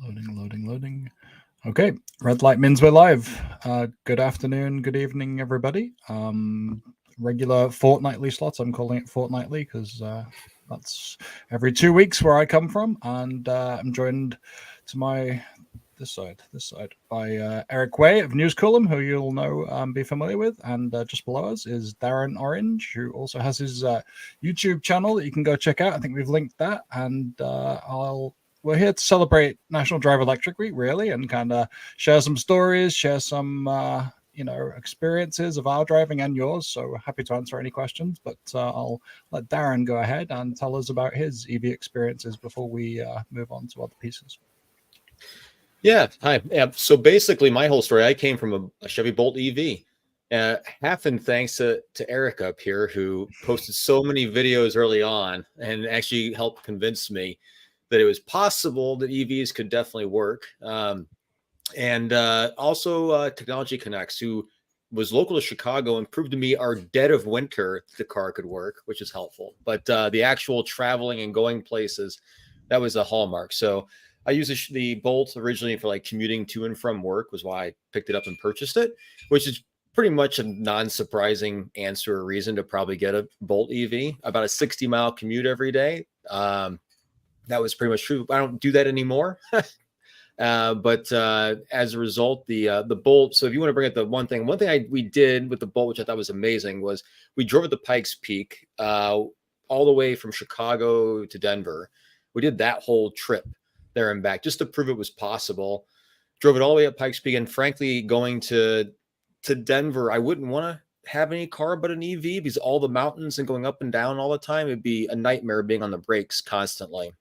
Loading. Okay, red light means we're live. Good afternoon, good evening, everybody. Regular fortnightly slots. I'm calling it fortnightly because that's every 2 weeks where I come from, and I'm joined to this side by Eric Way of News Column, who you'll know, be familiar with, and just below us is Darren Orange, who also has his YouTube channel that you can go check out. I think we've linked that, and we're here to celebrate National Drive Electric Week, really, and kind of share some stories, share some experiences of our driving and yours. So we're happy to answer any questions, but I'll let Darren go ahead and tell us about his EV experiences before we move on to other pieces. Yeah, hi. Yeah, so basically, my whole story, I came from a Chevy Bolt EV. Half in thanks to Eric up here, who posted so many videos early on and actually helped convince me that it was possible that EVs could definitely work. And also Technology Connects, who was local to Chicago and proved to me our dead of winter the car could work, which is helpful. But the actual traveling and going places, that was a hallmark. So I used the Bolt originally for like commuting to and from work, was why I picked it up and purchased it, which is pretty much a non-surprising answer or reason to probably get a Bolt EV. About a 60-mile commute every day. That was pretty much true. I don't do that anymore. But as a result, the Bolt. So if you want to bring up the one thing we did with the Bolt, which I thought was amazing, was we drove at the Pikes Peak all the way from Chicago to Denver. We did that whole trip there and back just to prove it was possible. Drove it all the way up Pikes Peak, and frankly, going to Denver, I wouldn't want to have any car but an EV because all the mountains and going up and down all the time, it'd be a nightmare being on the brakes constantly.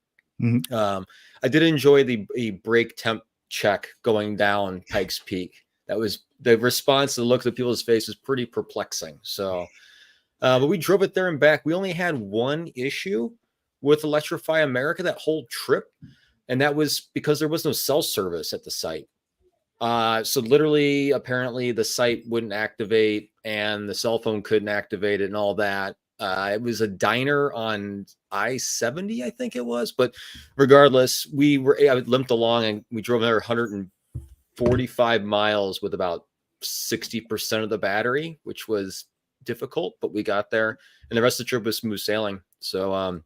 Mm-hmm. I did enjoy the brake temp check going down Pikes Peak. That was the response, the look of people's face was pretty perplexing. So, but we drove it there and back. We only had one issue with Electrify America that whole trip, and that was because there was no cell service at the site. So literally, apparently the site wouldn't activate and the cell phone couldn't activate it and all that. It was a diner on I-70, I think it was. But regardless, I limped along and we drove another 145 miles with about 60% of the battery, which was difficult, but we got there. And the rest of the trip was smooth sailing. So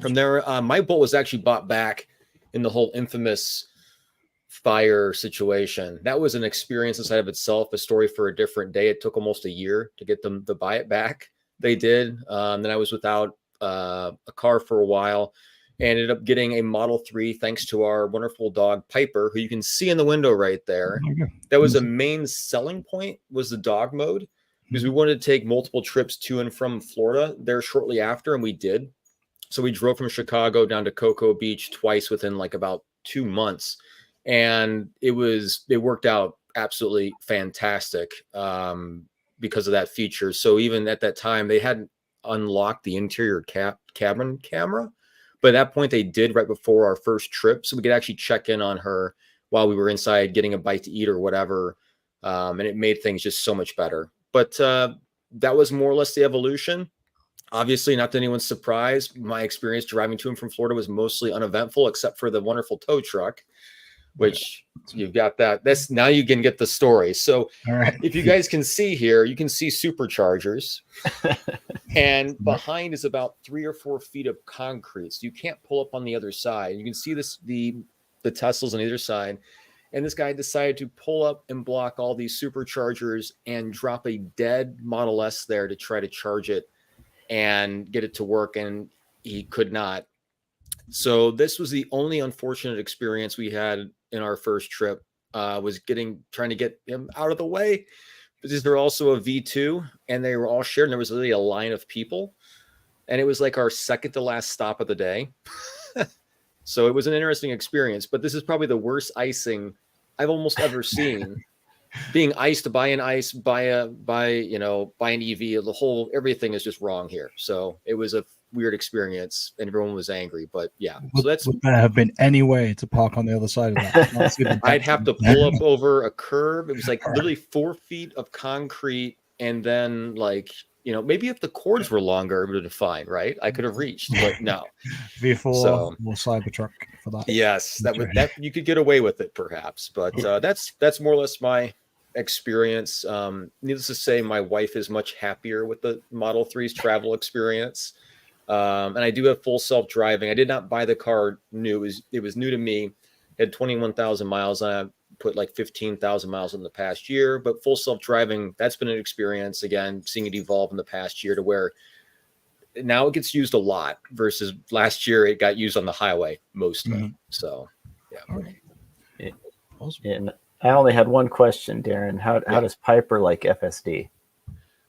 from there, my Bolt was actually bought back in the whole infamous fire situation. That was an experience inside of itself, a story for a different day. It took almost a year to get them to buy it back. They did. Then I was without a car for a while and ended up getting a Model 3 thanks to our wonderful dog Piper, who you can see in the window right there. That was a main selling point, was the dog mode, because we wanted to take multiple trips to and from Florida there shortly after, and we did. So we drove from Chicago down to Cocoa Beach twice within like about 2 months. And it worked out absolutely fantastic. Because of that feature. So even at that time, they hadn't unlocked the interior cabin camera, but at that point they did right before our first trip. So we could actually check in on her while we were inside getting a bite to eat or whatever. And it made things just so much better. But that was more or less the evolution. Obviously, not to anyone's surprise, my experience driving to and from Florida was mostly uneventful, except for the wonderful tow truck, which you've got that. That's now you can get the story. So if you guys can see here, you can see superchargers and behind is about 3 or 4 feet of concrete. So you can't pull up on the other side. You can see the Teslas on either side. And this guy decided to pull up and block all these superchargers and drop a dead Model S there to try to charge it and get it to work. And he could not. So this was the only unfortunate experience we had in our first trip, was trying to get him out of the way, because they're also a V2 and they were all shared. And there was literally a line of people, and it was like our second to last stop of the day. So it was an interesting experience, but this is probably the worst icing I've almost ever seen. Being iced by an EV, everything is just wrong here. So it was a weird experience and everyone was angry, but yeah. So would there have been any way to park on the other side of that? I'd have to pull up over a curb. It was like literally 4 feet of concrete and then like maybe if the cords were longer, it would have been fine, right? I could have reached, but no. V4 So or Cybertruck for that. yes, that you could get away with it perhaps, but that's more or less my experience. Needless to say, my wife is much happier with the Model 3's travel experience. And I do have full self-driving. I did not buy the car new. It was new to me. It had 21,000 miles on it. Put like 15,000 miles in the past year, but full self-driving, that's been an experience. Again, seeing it evolve in the past year to where now it gets used a lot versus last year it got used on the highway mostly. So yeah. All right. Yeah. Awesome. And I only had one question, Darren. How does Piper like FSD?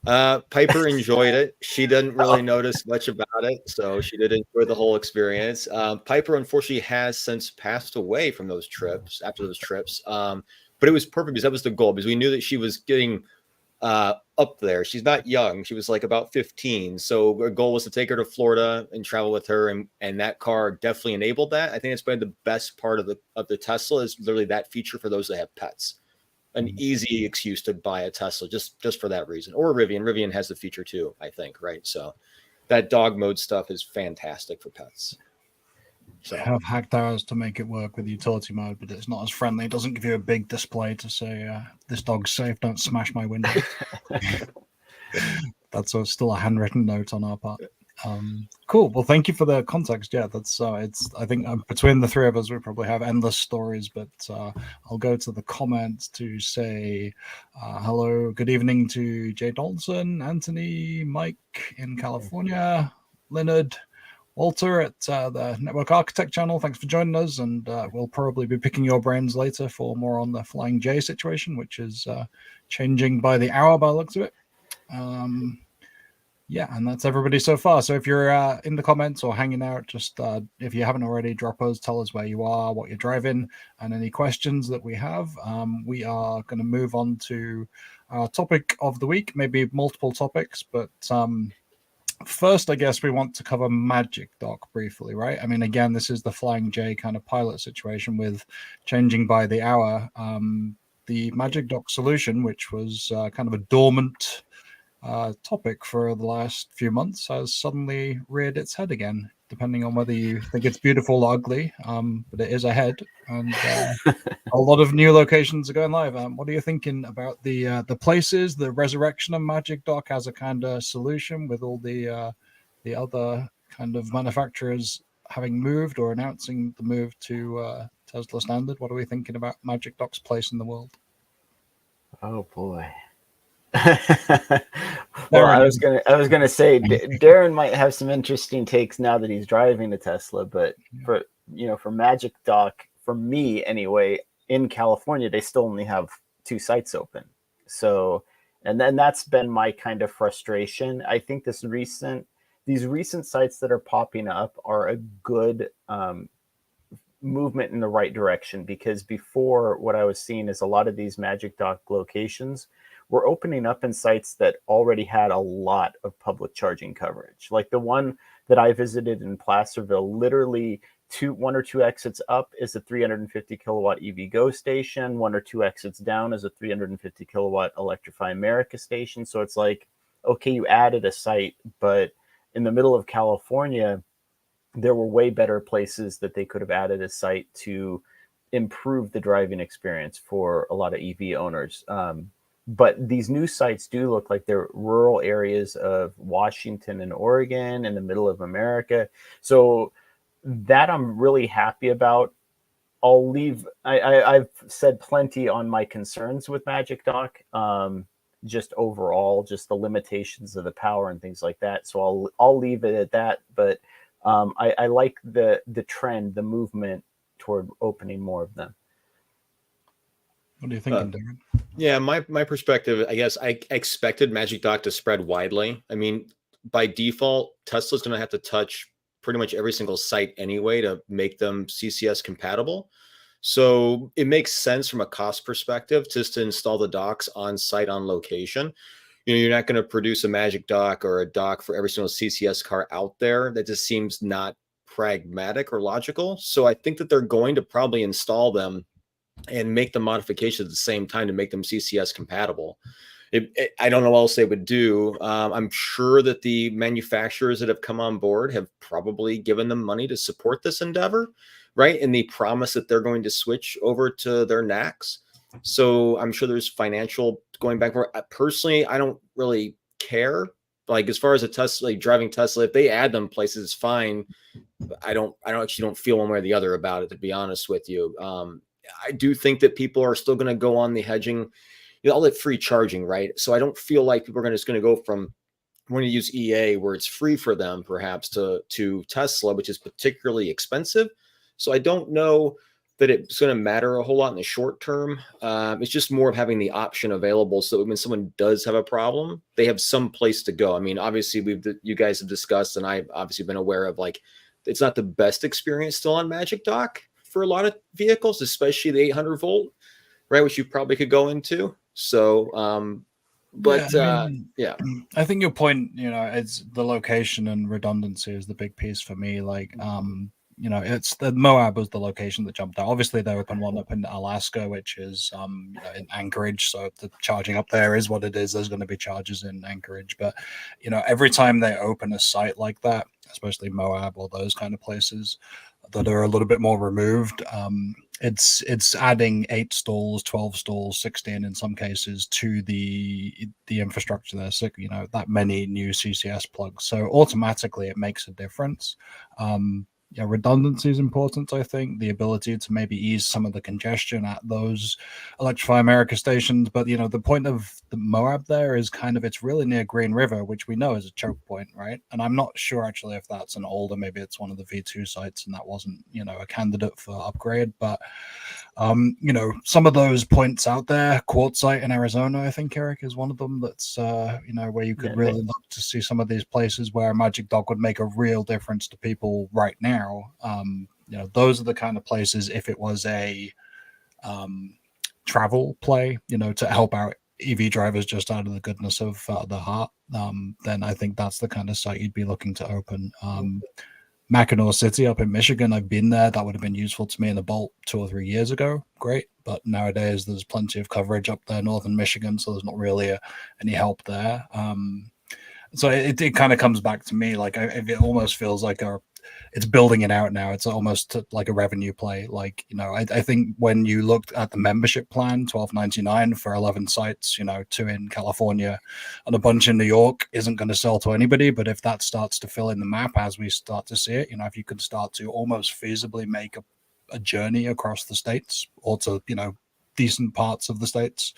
Piper enjoyed it. She didn't really notice much about it, so she did enjoy the whole experience. Piper unfortunately has since passed away from those trips, after those trips. But it was perfect because that was the goal, because we knew that she was getting up there. She's not young. She was like about 15. So our goal was to take her to Florida and travel with her. And that car definitely enabled that. I think it's been the best part of the Tesla is literally that feature for those that have pets. An easy excuse to buy a Tesla just for that reason. Or Rivian. Rivian has the feature too, I think, right? So that dog mode stuff is fantastic for pets. So I have hacked ours to make it work with utility mode, but it's not as friendly. It doesn't give you a big display to say, this dog's safe, don't smash my window. That's still a handwritten note on our part. Cool. Well, thank you for the context. Yeah, that's I think between the three of us, we probably have endless stories, but I'll go to the comments to say hello, good evening to Jay Donaldson, Anthony, Mike in California, Leonard, Walter at the Network Architect channel. Thanks for joining us, and we'll probably be picking your brains later for more on the Flying J situation, which is changing by the hour by the looks of it. Yeah, and that's everybody so far. So if you're in the comments or hanging out, just if you haven't already, drop us, tell us where you are, what you're driving, and any questions that we have. We are going to move on to our topic of the week, maybe multiple topics, but first, I guess we want to cover Magic Dock briefly, right? I mean, again, this is the Flying J kind of pilot situation with changing by the hour. The Magic Dock solution, which was kind of a dormant topic for the last few months, has suddenly reared its head again, depending on whether you think it's beautiful or ugly, but it is ahead, and a lot of new locations are going live. What are you thinking about the places, the resurrection of Magic Dock as a kind of solution, with all the other kind of manufacturers having moved or announcing the move to Tesla standard? What are we thinking about Magic Dock's place in the world? Oh boy. Well, I was gonna say Darren might have some interesting takes now that he's driving a Tesla, but for Magic Dock, for me anyway, in California, they still only have 2 sites open. So, and then that's been my kind of frustration. I think these recent sites that are popping up are a good movement in the right direction, because before, what I was seeing is a lot of these Magic Dock locations were opening up in sites that already had a lot of public charging coverage. Like the one that I visited in Placerville, literally 1 or 2 exits up is a 350 kilowatt EV Go station. 1 or 2 exits down is a 350 kilowatt Electrify America station. So it's like, okay, you added a site, but in the middle of California, there were way better places that they could have added a site to improve the driving experience for a lot of EV owners. But these new sites do look like they're rural areas of Washington and Oregon in the middle of America. So that I'm really happy about. I'll leave. I've said plenty on my concerns with Magic Dock, just overall, just the limitations of the power and things like that. So I'll leave it at that. But I like the trend, the movement toward opening more of them. What are you thinking, Darren? Yeah, my perspective, I guess I expected Magic Dock to spread widely. I mean, by default, Tesla's going to have to touch pretty much every single site anyway to make them CCS compatible. So it makes sense from a cost perspective just to install the docks on site, on location. You're not going to produce a Magic Dock or a dock for every single CCS car out there. That just seems not pragmatic or logical. So I think that they're going to probably install them and make the modifications at the same time to make them CCS compatible. I don't know what else they would do. I'm sure that the manufacturers that have come on board have probably given them money to support this endeavor, right? And the promise that they're going to switch over to their NACs. So I'm sure there's financial going back for. Personally, I don't really care. Like as far as a Tesla, like driving Tesla, if they add them places, it's fine. I actually don't feel one way or the other about it, to be honest with you. I do think that people are still going to go on the hedging, all that free charging, right? So I don't feel like people are just going to go from when you use EA where it's free for them perhaps to Tesla, which is particularly expensive. So I don't know that it's going to matter a whole lot in the short term. It's just more of having the option available so that when someone does have a problem, they have some place to go. I mean, obviously you guys have discussed, and I've obviously been aware of, like, it's not the best experience still on Magic Dock for a lot of vehicles, especially the 800 volt, right? Which you probably could go into. So, yeah. I think your point, it's the location and redundancy is the big piece for me. Like, it's the Moab was the location that jumped out. Obviously, they opened one up in Alaska, which is in Anchorage. So the charging up there is what it is. There's going to be charges in Anchorage, but every time they open a site like that, especially Moab or those kind of places that are a little bit more removed, it's adding 8 stalls, 12 stalls, 16 in some cases to the infrastructure there. So that many new CCS plugs. So automatically it makes a difference. Redundancy is important. I think the ability to maybe ease some of the congestion at those Electrify America stations. But the point of the Moab there is it's really near Green River, which we know is a choke point, right? And I'm not sure actually if that's an older, maybe it's one of the V2 sites and that wasn't a candidate for upgrade. But some of those points out there, Quartzsite in Arizona, I think, Eric, is one of them that's where you could really look to see some of these places where a Magic Dock would make a real difference to people right now. Those are the kind of places, if it was a travel play, to help out EV drivers just out of the goodness of the heart, then I think that's the kind of site you'd be looking to open. Mackinac City up in Michigan, I've been there. That would have been useful to me in the Bolt 2 or 3 years ago. Great. But nowadays there's plenty of coverage up there, northern Michigan, so there's not really any help there. So it kind of comes back to me, like it almost feels like it's building it out now. It's almost like a revenue play. Like, I think when you looked at the membership plan, $12.99 for 11 sites, 2 in California and a bunch in New York isn't going to sell to anybody. But if that starts to fill in the map as we start to see it, if you can start to almost feasibly make a journey across the states or to, decent parts of the states,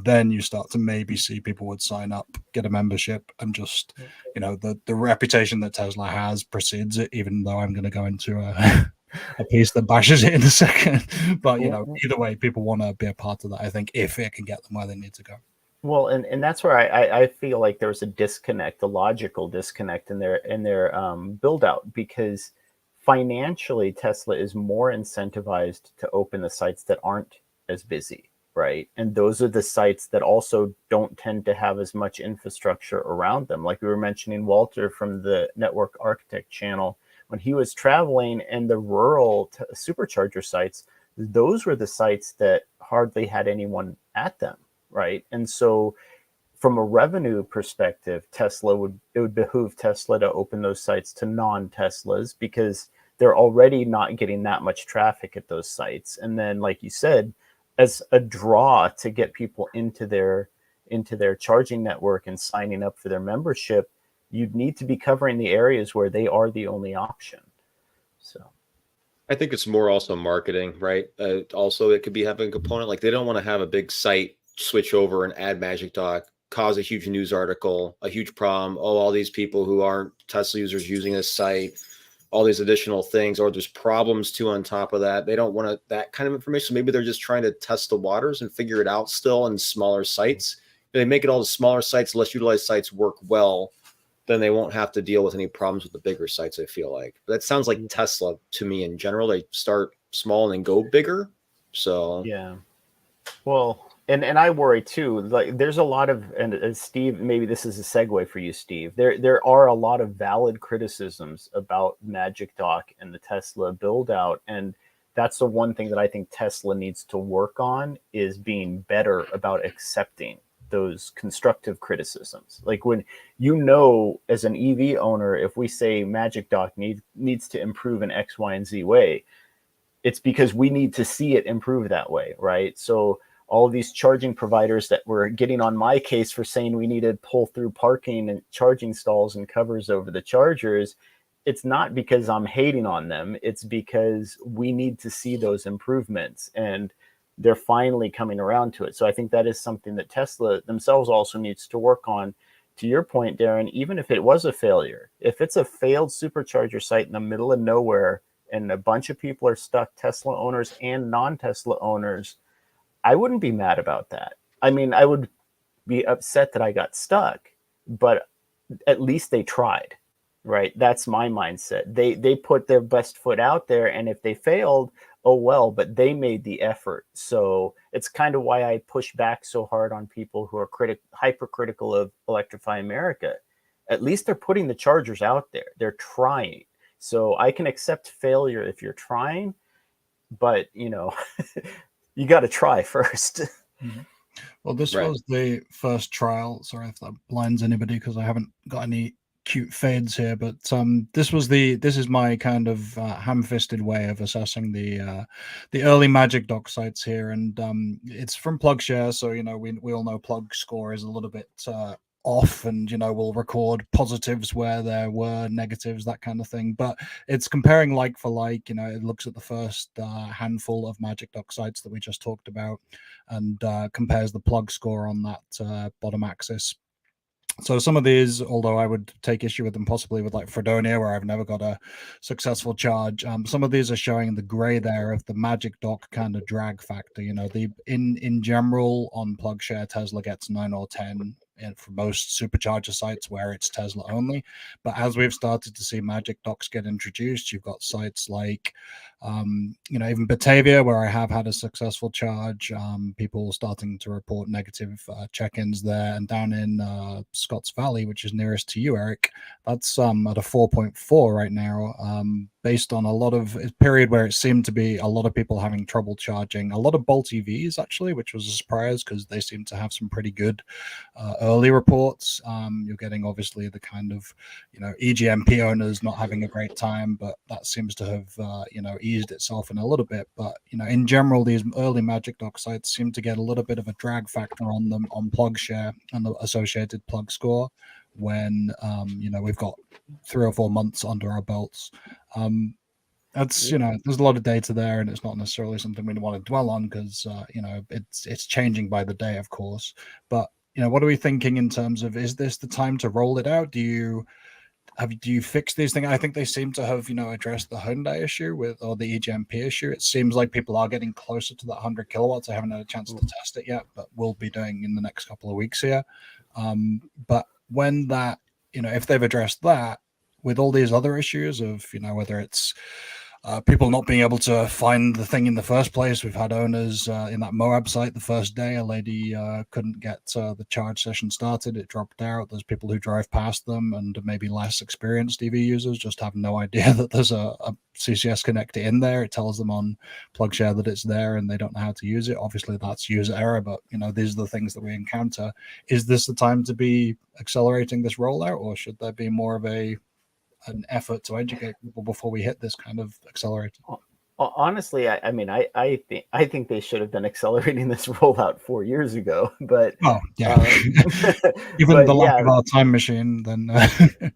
then you start to maybe see people would sign up, get a membership, and just the reputation that Tesla has precedes it, even though I'm going to go into a piece that bashes it in a second. But either way, people want to be a part of that, I think, if it can get them where they need to go. Well, and that's where I feel like there's a disconnect, a logical disconnect in their build out, because financially Tesla is more incentivized to open the sites that aren't as busy, right? And those are the sites that also don't tend to have as much infrastructure around them. Like we were mentioning Walter from the Network Architect channel, when he was traveling and the rural supercharger sites, those were the sites that hardly had anyone at them, right? And so from a revenue perspective, it would behoove Tesla to open those sites to non-Teslas, because they're already not getting that much traffic at those sites. And then, like you said, as a draw to get people into their charging network and signing up for their membership, you'd need to be covering the areas where they are the only option. So I think it's more also marketing, right? Also, it could be having a component, like they don't want to have a big site switch over and add Magic Dock, cause a huge news article, a huge problem. Oh, all these people who aren't Tesla users using this site, all these additional things, or there's problems too on top of that. They don't want that kind of information. Maybe they're just trying to test the waters and figure it out still in smaller sites. If they make it all the smaller sites, less utilized sites work well, then they won't have to deal with any problems with the bigger sites, I feel like. But that sounds like Tesla to me in general. They start small and then go bigger. So yeah. Well, and I worry too, like there's a lot of, and Steve, maybe this is a segue for you, Steve. There are a lot of valid criticisms about Magic Dock and the Tesla build out. And that's the one thing that I think Tesla needs to work on, is being better about accepting those constructive criticisms. Like when, you know, as an EV owner, if we say Magic Dock needs to improve in X, Y, and Z way, it's because we need to see it improve that way, right? So all of these charging providers that were getting on my case for saying we need to pull through parking and charging stalls and covers over the chargers, it's not because I'm hating on them. It's because we need to see those improvements, and they're finally coming around to it. So I think that is something that Tesla themselves also needs to work on. To your point, Darren, even if it was a failure, if it's a failed supercharger site in the middle of nowhere and a bunch of people are stuck, Tesla owners and non-Tesla owners, I wouldn't be mad about that. I mean, I would be upset that I got stuck, but at least they tried, right? That's my mindset. They put their best foot out there, and if they failed, oh well, but they made the effort. So it's kind of why I push back so hard on people who are hypercritical of Electrify America. At least they're putting the chargers out there. They're trying. So I can accept failure if you're trying, but you know, you got to try first. Mm-hmm. Well, this was the first trial. Sorry if that blinds anybody, because I haven't got any cute fades here, but this is my kind of ham-fisted way of assessing the early Magic Dock sites here, and it's from PlugShare, so you know we all know Plug score is a little bit off, and you know we'll record positives where there were negatives, that kind of thing, but it's comparing like for like. You know, it looks at the first handful of Magic Dock sites that we just talked about and compares the Plug score on that bottom axis. So some of these, although I would take issue with them possibly with like Fredonia, where I've never got a successful charge, some of these are showing the gray there of the Magic Dock kind of drag factor. You know, in general on PlugShare, Tesla gets 9 or 10 for most supercharger sites where it's Tesla only. But as we've started to see Magic Docks get introduced, you've got sites like, you know, even Batavia, where I have had a successful charge, people starting to report negative check-ins there. And down in Scotts Valley, which is nearest to you, Eric, that's at a 4.4 right now, based on a lot of a period where it seemed to be a lot of people having trouble charging, a lot of Bolt EVs actually, which was a surprise because they seem to have some pretty good early reports. You're getting obviously the kind of, you know, EGMP owners not having a great time, but that seems to have you know, eased itself in a little bit. But you know, in general, these early Magic Dock sites seem to get a little bit of a drag factor on them on PlugShare and the associated plug score when you know, we've got 3 or 4 months under our belts. That's, you know, there's a lot of data there, and it's not necessarily something we want to dwell on because you know, it's changing by the day, of course. But you know, what are we thinking in terms of, is this the time to roll it out? Do you fix these things? I think they seem to have, you know, addressed the Hyundai issue or the EGMP issue. It seems like people are getting closer to that 100 kilowatts. I haven't had a chance to test it yet, but we'll be doing in the next couple of weeks here. But when that, you know, if they've addressed that with all these other issues of, you know, whether it's people not being able to find the thing in the first place. We've had owners in that Moab site the first day, a lady couldn't get the charge session started. It dropped out. There's people who drive past them and maybe less experienced EV users just have no idea that there's a CCS connector in there. It tells them on PlugShare that it's there and they don't know how to use it. Obviously, that's user error, but you know, these are the things that we encounter. Is this the time to be accelerating this rollout, or should there be more of an effort to educate people before we hit this kind of accelerator? Honestly, I mean, I think they should have been accelerating this rollout 4 years ago. But yeah, given but the lack yeah, of our time machine, then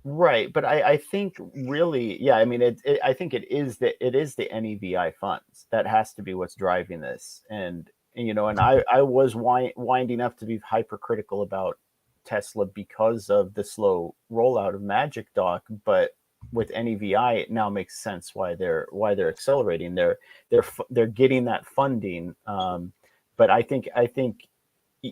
right. But I think really, yeah. I mean, I think it is the NEVI funds that has to be what's driving this. And you know, and I was winding up to be hypercritical about Tesla because of the slow rollout of Magic Dock, but with NEVI, it now makes sense why they're accelerating. They're getting that funding, but I think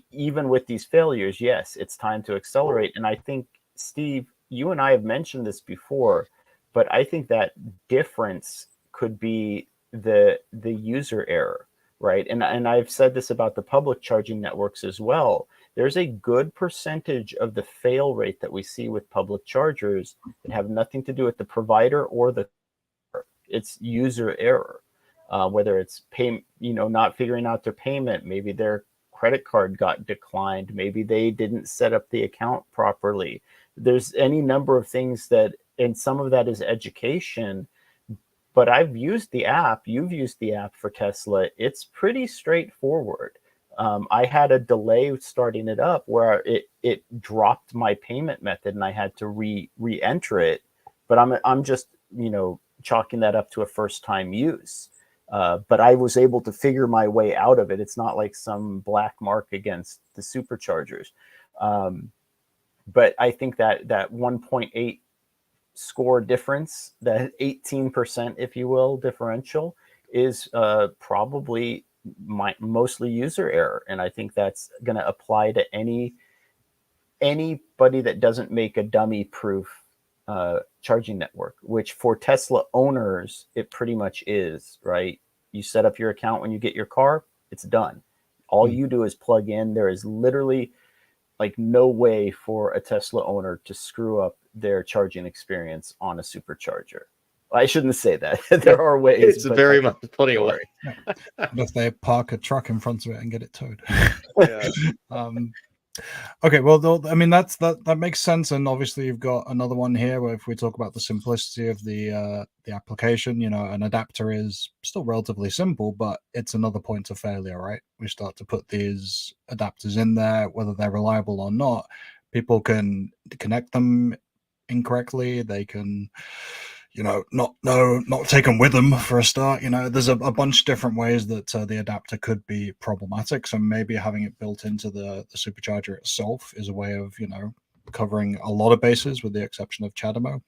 even with these failures, yes, it's time to accelerate. And I think, Steve, you and I have mentioned this before, but I think that difference could be the user error, right? And I've said this about the public charging networks as well. There's a good percentage of the fail rate that we see with public chargers that have nothing to do with the provider or it's user error, whether it's not figuring out their payment, maybe they're credit card got declined. Maybe they didn't set up the account properly. There's any number of things that, and some of that is education. But I've used the app. You've used the app for Tesla. It's pretty straightforward. I had a delay starting it up where it dropped my payment method and I had to re-enter it. But I'm just, chalking that up to a first time use. But I was able to figure my way out of it. It's not like some black mark against the superchargers. But I think that 1.8 score difference, that 18%, if you will, differential, is probably mostly user error. And I think that's going to apply to anybody that doesn't make a dummy proof charging network, which for Tesla owners, it pretty much is, right? You set up your account when you get your car, it's done. All you do is plug in. There is literally like no way for a Tesla owner to screw up their charging experience on a supercharger. I shouldn't say that. There are ways. It's very much plenty of way. If they park a truck in front of it and get it towed. Yeah. Okay, well, that makes sense, and obviously you've got another one here where if we talk about the simplicity of the application, an adapter is still relatively simple, but it's another point of failure, right? We start to put these adapters in there, whether they're reliable or not. People can connect them incorrectly. They can, not take them with them for a start. There's a bunch of different ways that the adapter could be problematic. So maybe having it built into the supercharger itself is a way of, covering a lot of bases, with the exception of CHAdeMO.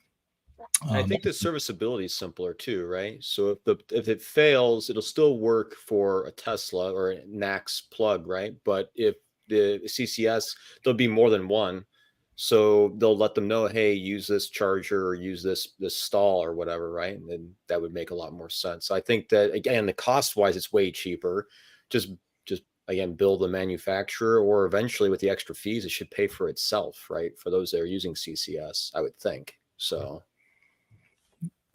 I think the serviceability is simpler too, right? So if it fails, it'll still work for a Tesla or a NACS plug, right? But if the CCS, there'll be more than one. So they'll let them know, hey, use this charger or use this stall or whatever, right? And then that would make a lot more sense. I think that, again, the cost wise, it's way cheaper. Just again, build the manufacturer, or eventually with the extra fees, it should pay for itself, right? For those that are using CCS, I would think. So,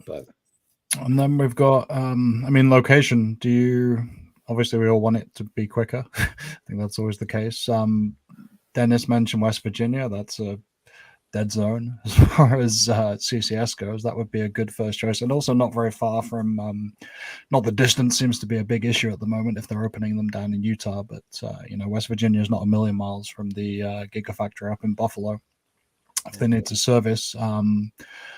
but. And then we've got, location. Obviously we all want it to be quicker. I think that's always the case. Dennis mentioned West Virginia. That's a dead zone as far as CCS goes. That would be a good first choice, and also not very far from. Not the distance seems to be a big issue at the moment if they're opening them down in Utah, but West Virginia is not a million miles from the Gigafactory up in Buffalo. If they need to service,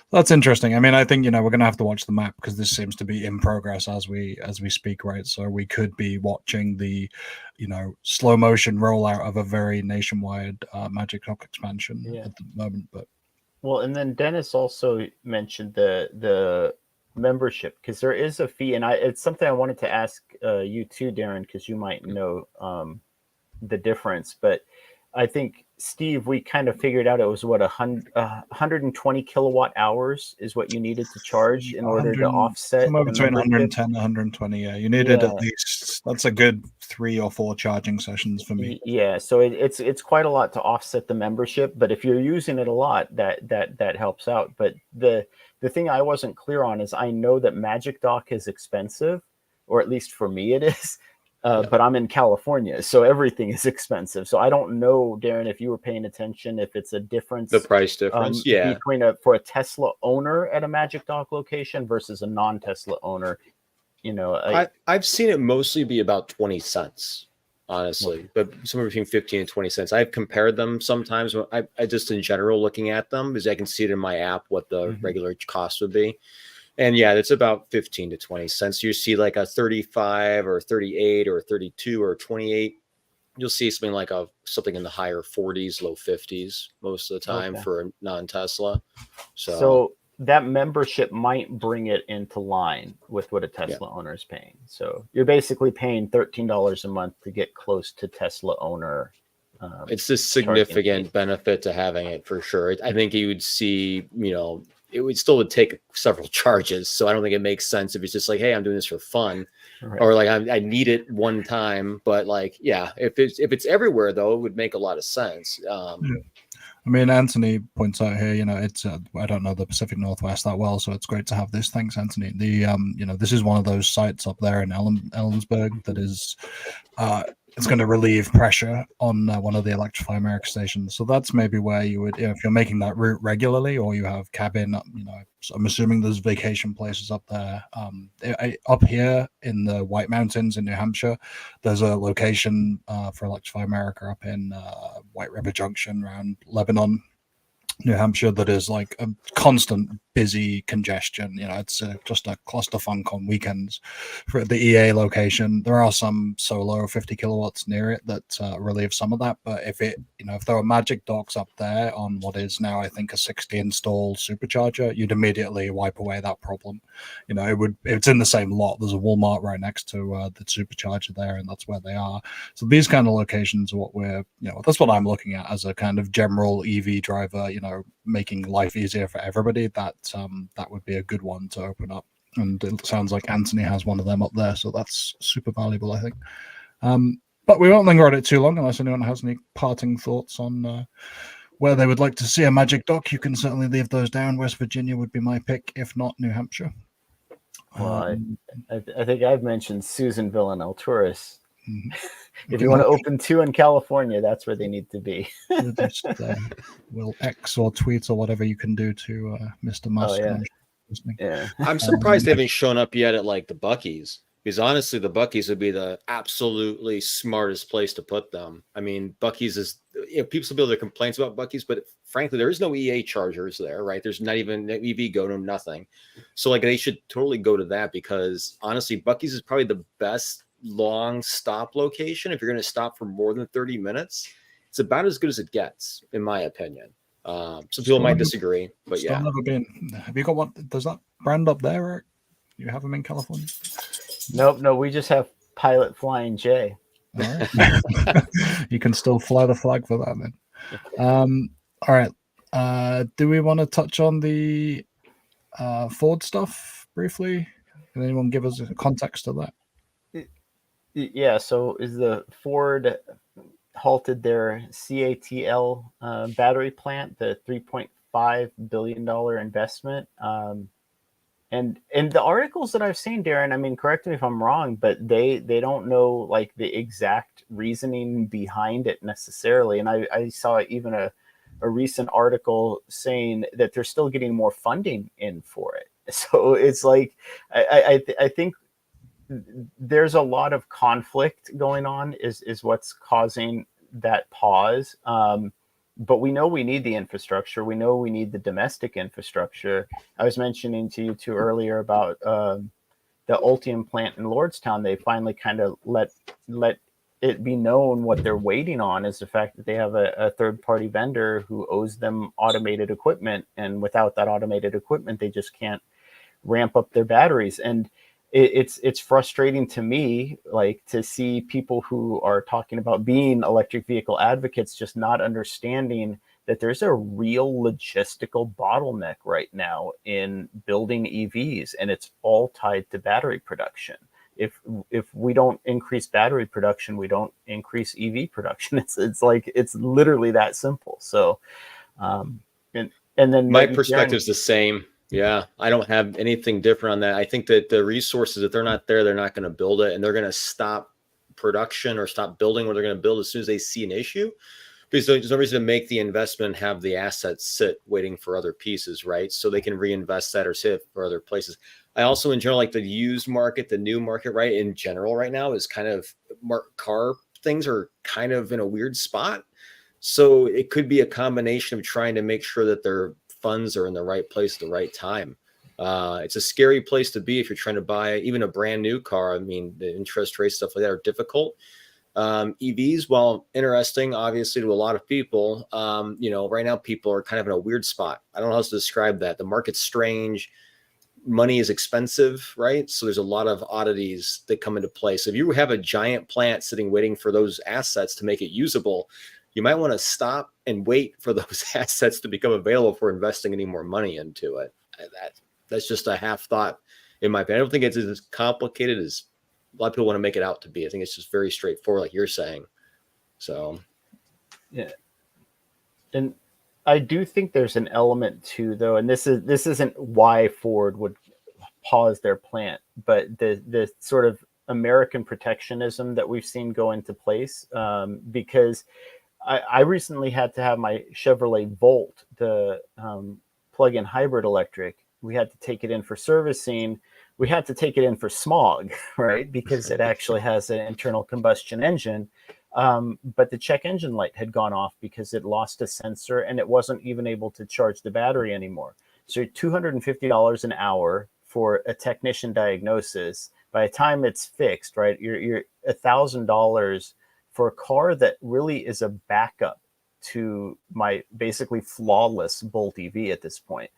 that's interesting. I think we're going to have to watch the map, because this seems to be in progress as we speak, right? So we could be watching the slow motion rollout of a very nationwide Magic Dock expansion at the moment. But and then Dennis also mentioned the membership, because there is a fee, and it's something I wanted to ask you too, Darren, because you might know the difference. But I think, Steve, we kind of figured out it was 120 kilowatt hours is what you needed to charge in order to offset. Somewhere between 110 and 120. Yeah, you needed at least, that's a good 3 or 4 charging sessions for me. Yeah, so it's quite a lot to offset the membership, but if you're using it a lot, that helps out. But the thing I wasn't clear on is, I know that Magic Dock is expensive, or at least for me it is. But I'm in California, so everything is expensive. So I don't know, Darren, if you were paying attention, if it's a difference, the price difference, between for a Tesla owner at a Magic Dock location versus a non-Tesla owner. I've seen it mostly be about 20 cents, honestly, but somewhere between 15 and 20 cents. I've compared them sometimes. I just in general looking at them, because I can see it in my app what the regular cost would be. And it's about 15 to 20 cents. You see like a 35 or 38 or 32 or 28. You'll see something in the higher 40s, low 50s most of the time for a non-Tesla. So that membership might bring it into line with what a Tesla owner is paying. So you're basically paying $13 a month to get close to Tesla owner. It's a significant benefit to having it, for sure. I think you would see, it would still take several charges. So I don't think it makes sense if it's just like, hey, I'm doing this for fun, or like I need it one time. But if it's everywhere though, it would make a lot of sense. Anthony points out here, it's I don't know the Pacific Northwest that well, so it's great to have this. Thanks, Anthony. The this is one of those sites up there in Ellensburg that is it's going to relieve pressure on one of the Electrify America stations. So that's maybe where you would, if you're making that route regularly, or you have cabin, so I'm assuming there's vacation places up there. Up here in the White Mountains in New Hampshire, there's a location for Electrify America up in White River Junction around Lebanon, New Hampshire, that is like a constant busy congestion. It's just a clusterfunk on weekends. For the EA location, there are some solo 50 kilowatts near it that relieve some of that. But if there were magic docks up there on what is now, I think, a 60 install supercharger, you'd immediately wipe away that problem. It's in the same lot. There's a Walmart right next to the supercharger there, and that's where they are. So these kind of locations are what that's what I'm looking at as a kind of general EV driver, making life easier for everybody. That would be a good one to open up. And it sounds like Anthony has one of them up there, so that's super valuable, I think. But we won't linger on it too long unless anyone has any parting thoughts on where they would like to see a magic dock. You can certainly leave those down. West Virginia would be my pick, if not New Hampshire. Well, I think I've mentioned Susanville and Alturas. Mm-hmm. If you want to open 2 in California, that's where they need to be. Just will X or tweet or whatever you can do to Mr. Musk. Oh, yeah. I'm surprised they haven't shown up yet at like the Buc-ee's, because honestly, the Buc-ee's would be the absolutely smartest place to put them. I mean, Buc-ee's is, people still have their complaints about Buc-ee's, but frankly, there is no EA chargers there, right? There's not even EV go to nothing. So like they should totally go to that, because honestly, Buc-ee's is probably the best long stop location. If you're going to stop for more than 30 minutes, it's about as good as it gets, in my opinion. Some people might disagree, but yeah. Never been. Have you got one? Does that brand up there, Eric? You have them in California? Nope, no, we just have Pilot Flying J. All right. You can still fly the flag for that then. All right. Do we want to touch on the Ford stuff briefly? Can anyone give us a context to that? Yeah, so is the Ford halted their CATL battery plant, the $3.5 billion investment. And the articles that I've seen, Darren, I mean, correct me if I'm wrong, but they don't know like the exact reasoning behind it necessarily. And I saw even a recent article saying that they're still getting more funding in for it. So it's like, I think there's a lot of conflict going on is what's causing that pause. But we know we need the infrastructure. We know we need the domestic infrastructure. I was mentioning to you too earlier about the Ultium plant in Lordstown. They finally kind of let it be known what they're waiting on is the fact that they have a third-party vendor who owes them automated equipment. And without that automated equipment, they just can't ramp up their batteries. And it's frustrating to me, like, to see people who are talking about being electric vehicle advocates just not understanding that there's a real logistical bottleneck right now in building EVs, and it's all tied to battery production. If we don't increase battery production, we don't increase EV production. It's like, it's literally that simple. So, and then my perspective is the same. Yeah, I don't have anything different on that. I think that the resources, if they're not there, they're not going to build it, and they're going to stop production or stop building what they're going to build as soon as they see an issue, because there's no reason to make the investment and have the assets sit waiting for other pieces, right? So they can reinvest that or sit for other places. I also, in general, like the used market, the new market, right? In general, right now is kind of, car things are kind of in a weird spot. So it could be a combination of trying to make sure that their funds are in the right place at the right time. It's a scary place to be if you're trying to buy even a brand new car. I mean, the interest rates, stuff like that are difficult. EVs, while interesting, obviously, to a lot of people, right now people are kind of in a weird spot. I don't know how else to describe that. The market's strange. Money is expensive, right? So there's a lot of oddities that come into play. So if you have a giant plant sitting waiting for those assets to make it usable, you might want to stop and wait for those assets to become available for investing any more money into it. That's just a half thought in my opinion. I don't think it's as complicated as a lot of people want to make it out to be. I think it's just very straightforward, like you're saying. So, yeah. And I do think there's an element too, though, and this isn't why Ford would pause their plant, but the sort of American protectionism that we've seen go into place, because I recently had to have my Chevrolet Bolt, the plug-in hybrid electric. We had to take it in for servicing. We had to take it in for smog, right? Because it actually has an internal combustion engine. But the check engine light had gone off because it lost a sensor and it wasn't even able to charge the battery anymore. So $250 an hour for a technician diagnosis. By the time it's fixed, right, you're $1,000 for a car that really is a backup to my basically flawless Bolt EV at this point.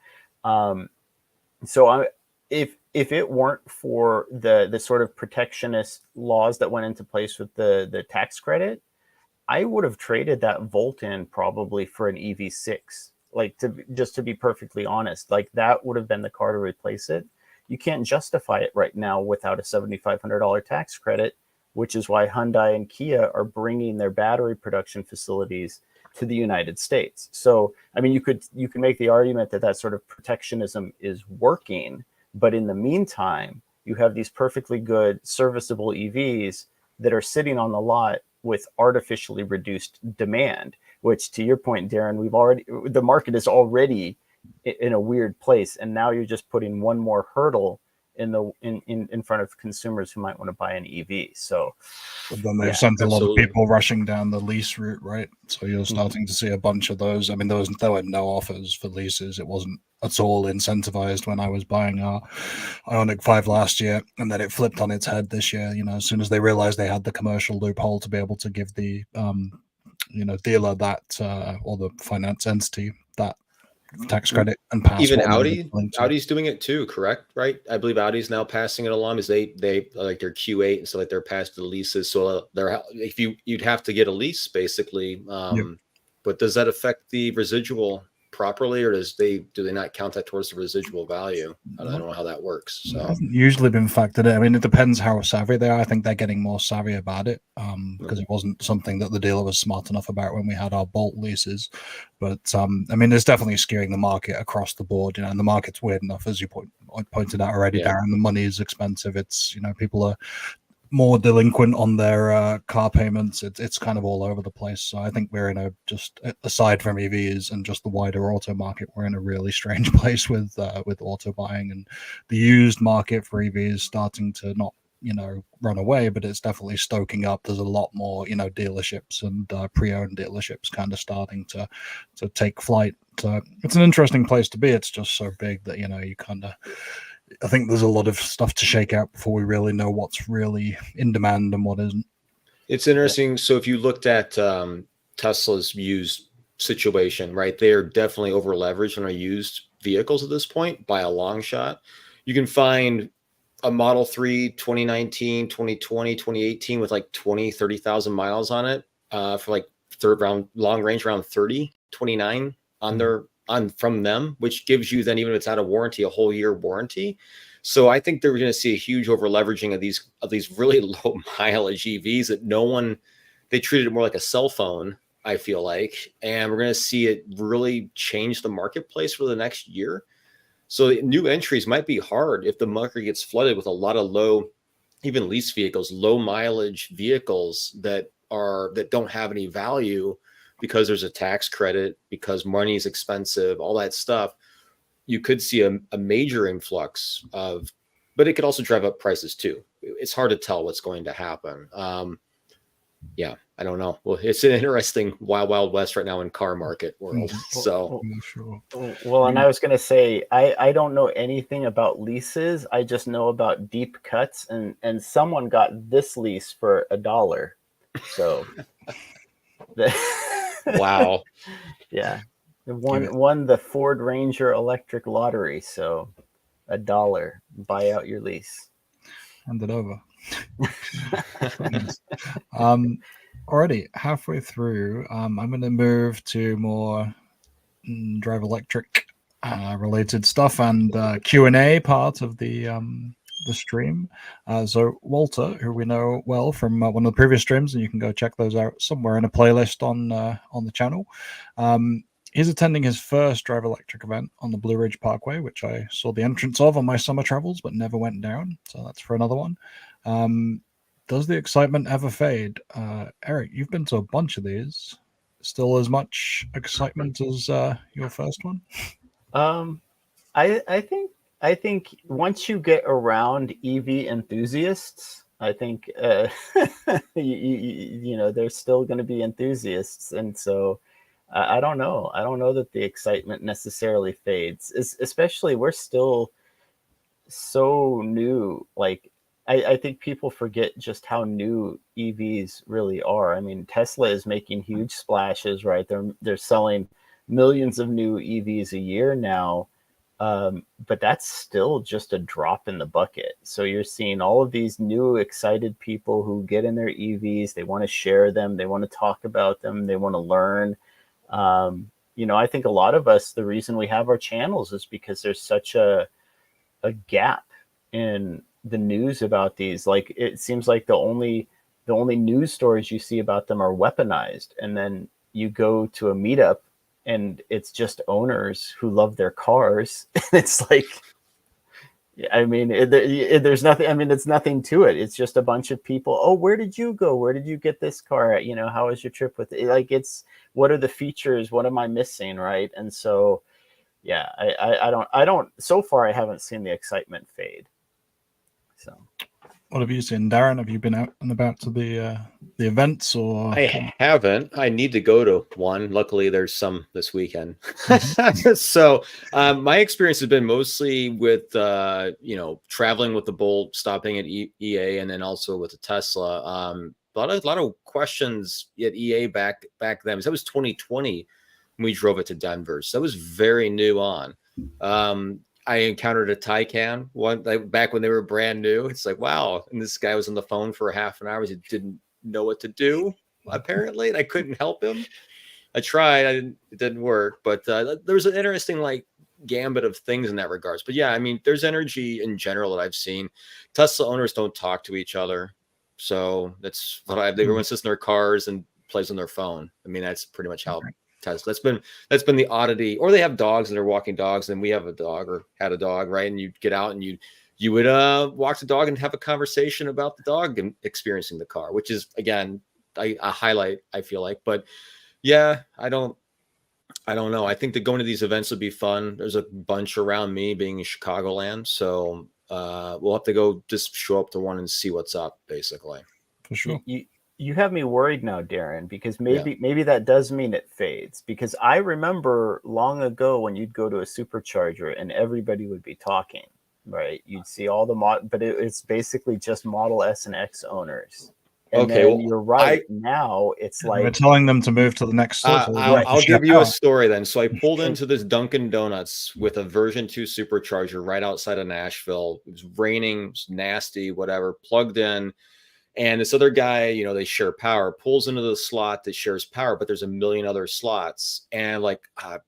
If it weren't for the sort of protectionist laws that went into place with the tax credit, I would have traded that Volt in probably for an EV6. Like, to be perfectly honest, like that would have been the car to replace it. You can't justify it right now without a $7,500 tax credit, which is why Hyundai and Kia are bringing their battery production facilities to the United States. So, I mean, you can make the argument that sort of protectionism is working, but in the meantime, you have these perfectly good serviceable EVs that are sitting on the lot with artificially reduced demand, which, to your point, Darren, the market is already in a weird place, and now you're just putting one more hurdle in front of consumers who might want to buy an EV. So then they've sent a lot of people rushing down the lease route, right? So you're starting to see a bunch of those. I mean, there were no offers for leases. It wasn't at all incentivized when I was buying our Ioniq 5 last year, and then it flipped on its head this year. As soon as they realized they had the commercial loophole to be able to give the dealer that or the finance entity that tax credit and pass. Even Audi's doing it too, correct? Right? I believe Audi's now passing it along as they like their Q8 and so like they're passed the leases. So you'd have to get a lease basically. But does that affect the residual properly, or do they not count that towards the residual value? I don't know how that works. So it hasn't usually been factored in. I mean, it depends how savvy they are. I think they're getting more savvy about it because it wasn't something that the dealer was smart enough about when we had our Bolt leases. But I mean, it's definitely skewing the market across the board. And the market's weird enough, as you pointed out already, Darren. The money is expensive. It's people are more delinquent on their car payments. It's kind of all over the place. So I think we're in just aside from EVs and just the wider auto market, we're in a really strange place with auto buying, and the used market for EVs starting to not run away, but it's definitely stoking up. There's a lot more dealerships and pre-owned dealerships kind of starting to take flight. So it's an interesting place to be. It's just so big that you kind of, I think there's a lot of stuff to shake out before we really know what's really in demand and what isn't. It's interesting. So if you looked at Tesla's used situation, right, they're definitely over leveraged on our used vehicles at this point by a long shot. You can find a Model 3 2019, 2020, 2018 with like 30,000 miles on it for like long range around 29 from them, which gives you then, even if it's out of warranty, a whole year warranty. So I think they're going to see a huge over leveraging of these really low mileage EVs that they treated it more like a cell phone, I feel like, and we're going to see it really change the marketplace for the next year. So new entries might be hard if the market gets flooded with a lot of low, even lease vehicles, low mileage vehicles that don't have any value because there's a tax credit, because money is expensive, all that stuff. You could see a major influx but it could also drive up prices too. It's hard to tell what's going to happen. I don't know. Well, it's an interesting wild west right now in car market world. So, well, and I was going to say, I don't know anything about leases. I just know about deep cuts, and someone got this lease for $1. So, wow. Yeah. Won the Ford Ranger electric lottery. So $1, buy out your lease. Hand it over. Already halfway through, I'm going to move to more drive electric related stuff and Q&A part of the stream. So Walter, who we know well from one of the previous streams, and you can go check those out somewhere in a playlist on the channel. He's attending his first Drive Electric event on the Blue Ridge Parkway, which I saw the entrance of on my summer travels, but never went down. So that's for another one. Does the excitement ever fade? Eric, you've been to a bunch of these. Still as much excitement as your first one? I think once you get around EV enthusiasts, I think you know there's still going to be enthusiasts, and so I don't know. I don't know that the excitement necessarily fades. Especially we're still so new. Like I think people forget just how new EVs really are. I mean, Tesla is making huge splashes, right? They're selling millions of new EVs a year now. But that's still just a drop in the bucket. So you're seeing all of these new excited people who get in their EVs. They want to share them. They want to talk about them. They want to learn. You know, I think a lot of us, the reason we have our channels is because there's such a gap in the news about these. Like it seems like the only news stories you see about them are weaponized, and then you go to a meetup and it's just owners who love their cars. It's like, I mean, there's nothing. I mean, it's nothing to it. It's just a bunch of people. Oh, where did you go? Where did you get this car at? You know, how was your trip with it? Like, it's what are the features? What am I missing? Right. And so, yeah, I don't. So far, I haven't seen the excitement fade. So. What have you seen, Darren? Have you been out and about to the events, or? I haven't. I need to go to one. Luckily, there's some this weekend. So my experience has been mostly with traveling with the Bolt, stopping at EA, and then also with the Tesla. A lot of questions at EA back then. That was 2020 when we drove it to Denver. So that was very new on. I encountered a Taycan one back when they were brand new. It's like, wow. And this guy was on the phone for half an hour. He didn't know what to do, apparently, and I couldn't help him. I tried. It didn't work. But there was an interesting gambit of things in that regards. But yeah, I mean, there's energy in general that I've seen. Tesla owners don't talk to each other. So that's what everyone sits in their cars and plays on their phone. I mean, that's pretty much how Tesla. That's been the oddity. Or they have dogs and they're walking dogs, and we have a dog or had a dog, right? And you get out and you would walk the dog and have a conversation about the dog and experiencing the car, which is again a highlight, I feel like. But yeah, I don't know. I think that going to these events would be fun. There's a bunch around me, being in Chicagoland, so we'll have to go just show up to one and see what's up, basically. For sure. You have me worried now, Darren, because maybe that does mean it fades. Because I remember long ago when you'd go to a supercharger and everybody would be talking, right? You'd see all the but it's basically just Model S and X owners. And okay, well, you're right. Now it's like we're telling them to move to the next store. I'll give you a story then. So I pulled into this Dunkin' Donuts with a version 2 supercharger right outside of Nashville. It was raining, it was nasty, whatever, plugged in. And this other guy, they share power, pulls into the slot that shares power, but there's a million other slots. And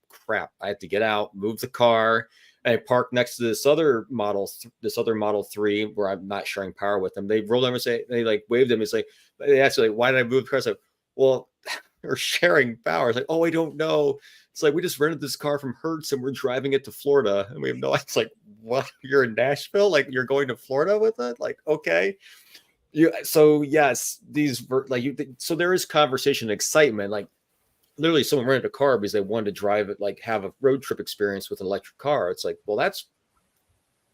crap, I had to get out, move the car. And I parked next to this other Model 3 where I'm not sharing power with them. They rolled over and they waved them. It's like, they asked me, why did I move the car? I said, well, we're sharing power. It's like, oh, I don't know. It's like, we just rented this car from Hertz and we're driving it to Florida. And we have no, it's like, what? You're in Nashville? Like, you're going to Florida with it? Like, okay. So yes, so there is conversation and excitement. Like literally someone rented a car because they wanted to drive it, have a road trip experience with an electric car. It's like, well, that's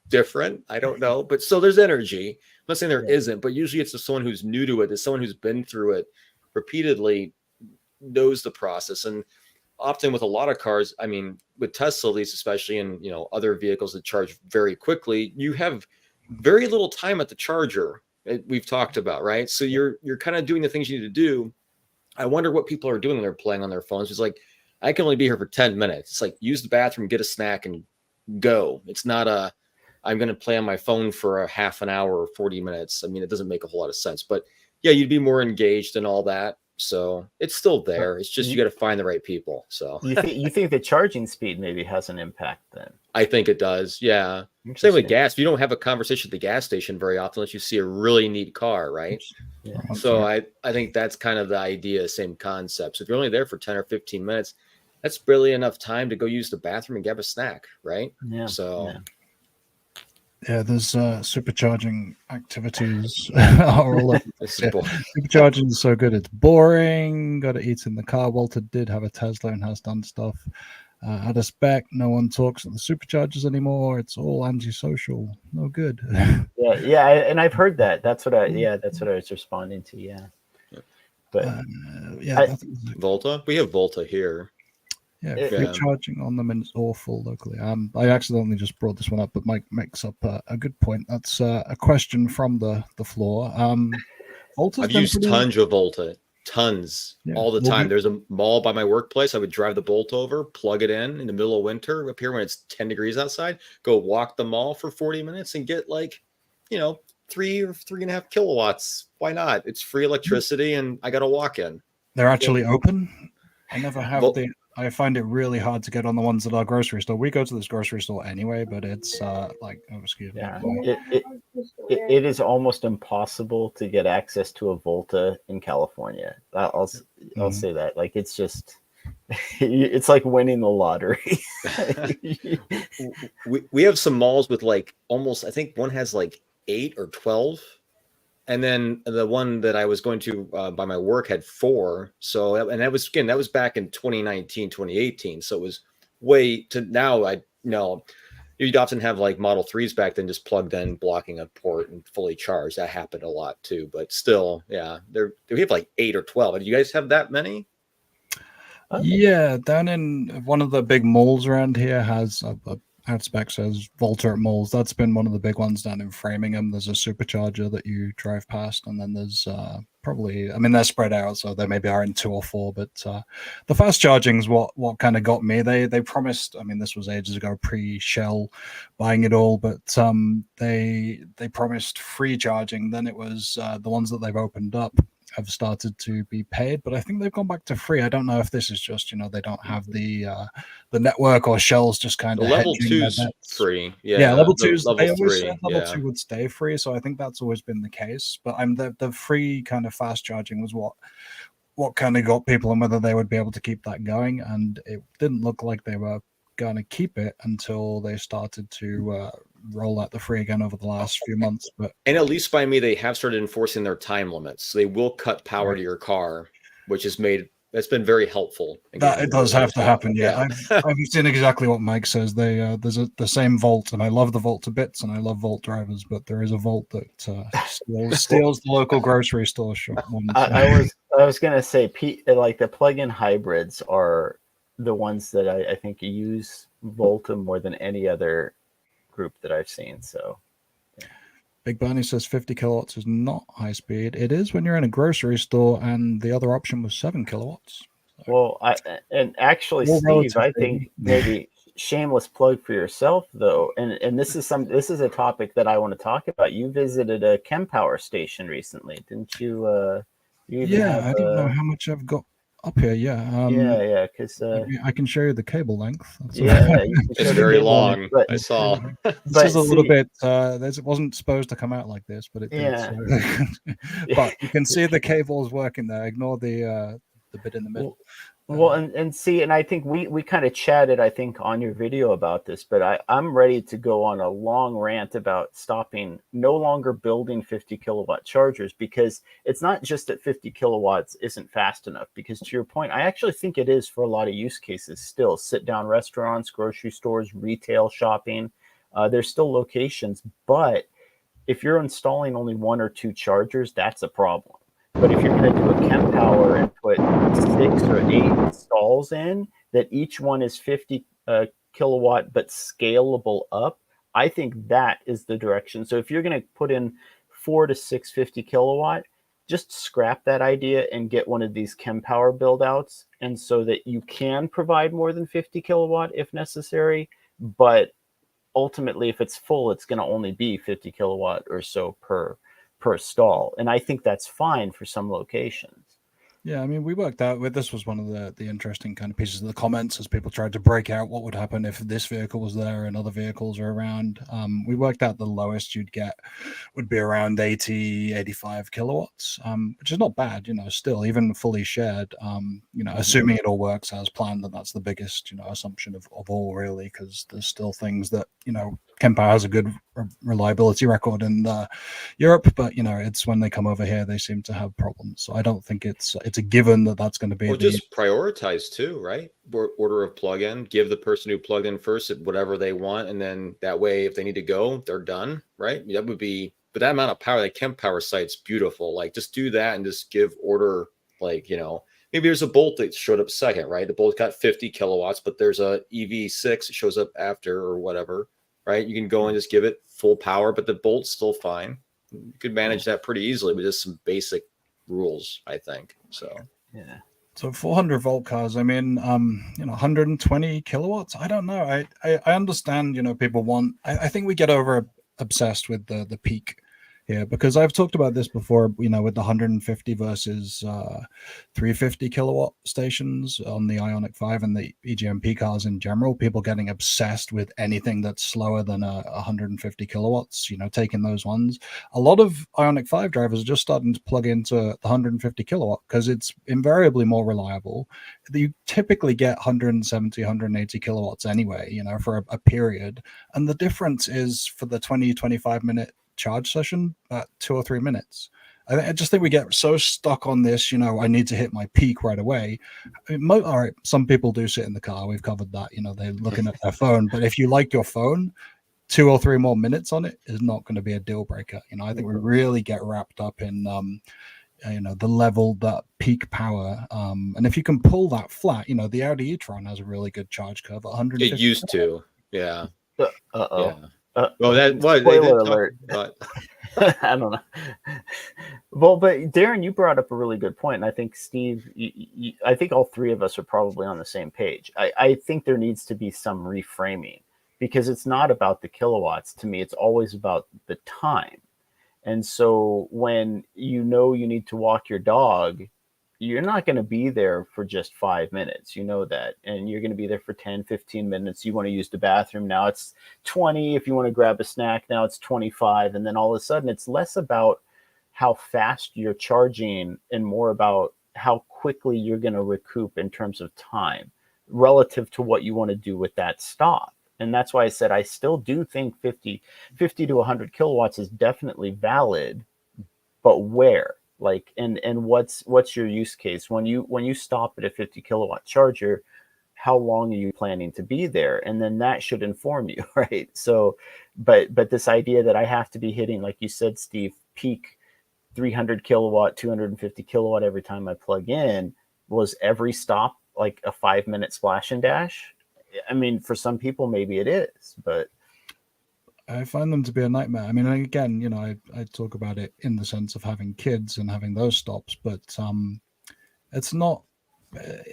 different. I don't know. But so there's energy. I'm not saying there isn't, but usually it's just someone who's new to it. It's someone who's been through it repeatedly, knows the process. And often with a lot of cars, I mean, with Tesla, at least, especially in, other vehicles that charge very quickly, you have very little time at the charger. We've talked about, right? So you're kind of doing the things you need to do. I wonder what people are doing when they're playing on their phones. It's like, I can only be here for 10 minutes. It's like, use the bathroom, get a snack, and go. It's not I'm going to play on my phone for a half an hour or 40 minutes. I mean, it doesn't make a whole lot of sense. But yeah, you'd be more engaged in all that. So it's still there. It's just you got to find the right people. So you think the charging speed maybe has an impact then? I think it does. Yeah. Same with gas. You don't have a conversation at the gas station very often unless you see a really neat car, right? Yeah. So I think that's kind of the idea, same concept. So if you're only there for 10 or 15 minutes, that's barely enough time to go use the bathroom and grab a snack, right? Yeah. So Yeah, there's supercharging activities are all over. This Yeah, is boring. supercharging is so good. It's boring. Got to eat in the car. Walter did have a Tesla and has done stuff. At a spec, no one talks at the superchargers anymore. It's all antisocial. No good. Yeah, and I've heard that. That's what I was responding to. Yeah, but yeah, that's Volta. We have Volta here. yeah, free charging on them, and it's awful locally. I accidentally just brought this one up, but Mike makes up a good point. That's a question from the floor. Volta's I've been used pretty... tons of Volta, tons, all the time. There's a mall by my workplace. I would drive the Bolt over, plug it in the middle of winter up here when it's 10 degrees outside, go walk the mall for 40 minutes and get 3 or 3.5 kilowatts. Why not? It's free electricity and I got to walk in. They're actually open. I never have I find it really hard to get on the ones at our grocery store. We go to this grocery store anyway, but it's excuse me. Yeah, it is almost impossible to get access to a Volta in California. I'll say that. It's just it's like winning the lottery. we have some malls with almost, I think one has 8 or 12. And then the one that I was going to by my work had 4. So, and that was back in 2019, 2018. So it was way to now. You'd often have Model 3s back then just plugged in, blocking a port and fully charged. That happened a lot too, but still, yeah, we have 8 or 12. Do you guys have that many? Yeah, down in one of the big malls around here has a Outspec says Volta at malls. That's been one of the big ones down in Framingham. There's a supercharger that you drive past, and then there's they're spread out, so they maybe are in 2 or 4. But the fast charging is what kind of got me. They promised. I mean, this was ages ago, pre-Shell buying it all, but they promised free charging. Then it was the ones that they've opened up have started to be paid, but I think they've gone back to free. I don't know if this is just they don't have the network, or Shell's just kind of level 2's free. Level 2's level they always 3 said level 2 would stay free, so I think that's always been the case. But the free kind of fast charging was what kind of got people, and whether they would be able to keep that going, and it didn't look like they were going to keep it until they started to roll out the free again over the last few months. And at least by me, they have started enforcing their time limits. So they will cut power to your car, which has that's been very helpful. That it does have to happen. Yeah, I've seen exactly what Mike says. There's the same Volt, and I love the Volt to bits, and I love Volt drivers, but there is a Volt that steals the local grocery store shop. I was gonna say, the plug-in hybrids are the ones that I think use Volta more than any other group that I've seen. So Big Bernie says 50 kilowatts is not high speed. It is when you're in a grocery store, and the other option was 7 kilowatts. So. Well, Steve, I think maybe shameless plug for yourself though, and this is a topic that I want to talk about. You visited a Chempower station recently, didn't you? I don't know how much I've got up here. Because I can show you the cable length. It's very long. But, I saw. This is a little bit. It wasn't supposed to come out like this, but it did. Yeah. So. But you can see the cables working there. Ignore the bit in the middle. Well, and I think we kind of chatted, I think, on your video about this, but I'm ready to go on a long rant about no longer building 50 kilowatt chargers, because it's not just that 50 kilowatts isn't fast enough, because to your point, I actually think it is for a lot of use cases still. Sit down restaurants, grocery stores, retail shopping, there's still locations, but if you're installing only 1 or 2 chargers, that's a problem. But if you're going to do a Chempower and put 6 or 8 stalls in, that each one is 50 kilowatt but scalable up, I think that is the direction. So if you're going to put in 4 to 6 50 kilowatt, just scrap that idea and get one of these Chempower build outs, and so that you can provide more than 50 kilowatt if necessary. But ultimately, if it's full, it's going to only be 50 kilowatt or so per stall, and I think that's fine for some locations. Yeah, I mean, we worked out with this was one of the interesting kind of pieces of the comments as people tried to break out what would happen if this vehicle was there and other vehicles are around. We worked out the lowest you'd get would be around 85 kilowatts, which is not bad, still, even fully shared, assuming it all works as planned, and that's the biggest, assumption of all, really, because there's still things that, Kempower has a good reliability record in Europe, but it's when they come over here they seem to have problems. So I don't think it's a given that that's going to be. Well, just prioritize too, right? Order of plug-in. Give the person who plugged in first whatever they want, and then that way, if they need to go, they're done, right? That would be. But that amount of power, that Kempower site's beautiful. Like, just do that and just give order. Like, maybe there's a Bolt that showed up second, right? The Bolt got 50 kilowatts, but there's a EV6 that shows up after or whatever. Right, you can go and just give it full power, but the Bolt's still fine. You could manage that pretty easily with just some basic rules, I think. So yeah. So 400 volt cars, I mean, 120 kilowatts. I don't know. I understand. People want. I think we get obsessed with the peak here, because I've talked about this before. With the 150 versus 350 kilowatt stations on the Ioniq 5 and the EGMP cars in general. People getting obsessed with anything that's slower than 150 kilowatts. Taking those ones. A lot of Ioniq 5 drivers are just starting to plug into the 150 kilowatt because it's invariably more reliable. You typically get 170, 180 kilowatts anyway. For a period, and the difference is for the 20-25 minute charge session at 2 or 3 minutes. I just think we get so stuck on this. I need to hit my peak right away. All right, some people do sit in the car. We've covered that. They're looking at their phone. But if you like your phone, 2 or 3 more minutes on it is not going to be a deal breaker. I think we really get wrapped up in the level, that peak power. And if you can pull that flat, the Audi e-tron has a really good charge curve at 150. it used to, yeah. Yeah. Well, that spoiler alert. But I don't know. Well, but Darren, you brought up a really good point, and I think Steve, I think all three of us are probably on the same page. I think there needs to be some reframing, because it's not about the kilowatts. To me, it's always about the time. And so when you need to walk your dog, you're not going to be there for just 5 minutes. That. And you're going to be there for 10, 15 minutes. You want to use the bathroom. Now it's 20. If you want to grab a snack, now it's 25. And then all of a sudden, it's less about how fast you're charging and more about how quickly you're going to recoup in terms of time relative to what you want to do with that stop. And that's why I said I still do think 50 to 100 kilowatts is definitely valid, but where? And what's your use case when you stop at a 50 kilowatt charger? How long are you planning to be there? And then that should inform you, right? So, but this idea that I have to be hitting, like you said, Steve, peak 300 kilowatt, 250 kilowatt every time I plug in, was every stop like a 5 minute splash and dash? I mean, for some people, maybe it is, but I find them to be a nightmare. I mean, again, I talk about it in the sense of having kids and having those stops, but it's not,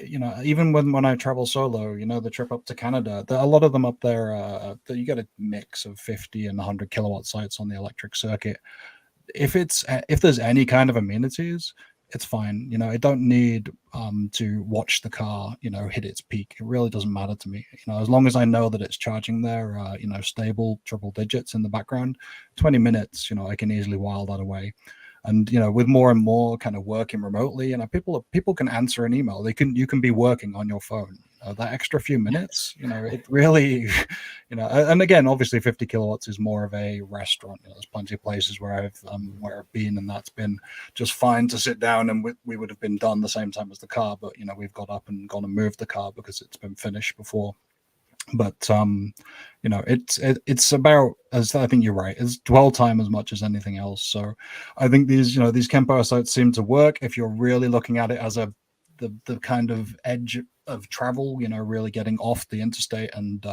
even when I travel solo, the trip up to Canada, a lot of them up there, you get a mix of 50 and 100 kilowatt sites on the electric circuit. If there's any kind of amenities, it's fine. It don't need to watch the car, hit its peak. It really doesn't matter to me. As long as I know that it's charging there, stable triple digits in the background, 20 minutes, I can easily while that away. And with more and more kind of working remotely, people can answer an email. You can be working on your phone. That extra few minutes, it really, and again, obviously 50 kilowatts is more of a restaurant. There's plenty of places where I've been, and that's been just fine to sit down, and we would have been done the same time as the car, but we've got up and gone and moved the car because it's been finished before. But it's about, as I think you're right, it's dwell time as much as anything else. So I think these Kempower sites seem to work if you're really looking at it as the kind of edge of travel, really getting off the interstate and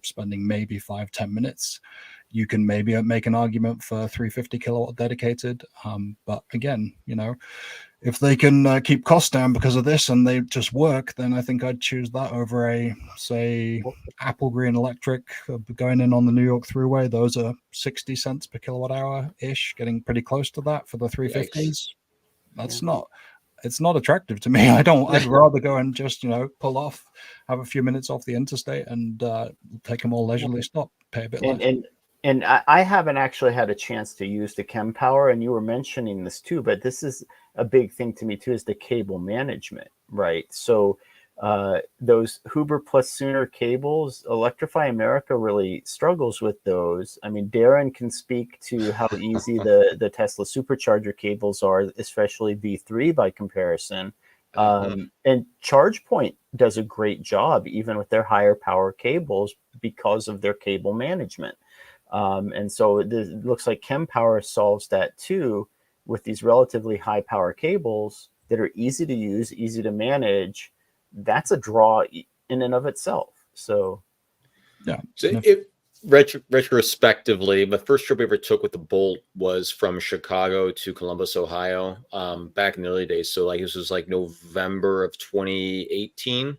spending maybe 5-10 minutes. You can maybe make an argument for 350 kilowatt dedicated, but again, if they can keep costs down because of this and they just work, then I think I'd choose that over a, say, Apple Green Electric going in on the New York Thruway. Those are 60 cents per kilowatt hour ish, getting pretty close to that for the 350s. That's it's not attractive to me. I'd rather go and just, pull off, have a few minutes off the interstate and take a more leisurely stop, pay a bit less. And I haven't actually had a chance to use the Kempower, and you were mentioning this too, but this is a big thing to me too, is the cable management, right? So Those Huber plus Sooner cables, Electrify America really struggles with those. I mean, Darren can speak to how easy the Tesla supercharger cables are, especially V3 by comparison. And ChargePoint does a great job, even with their higher power cables, because of their cable management. And so it looks like ChemPower solves that too, with these relatively high power cables that are easy to use, easy to manage. That's a draw in and of itself. So, yeah. So retrospectively, my first trip we ever took with the Bolt was from Chicago to Columbus, Ohio, back in the early days. So like this was like November of 2018.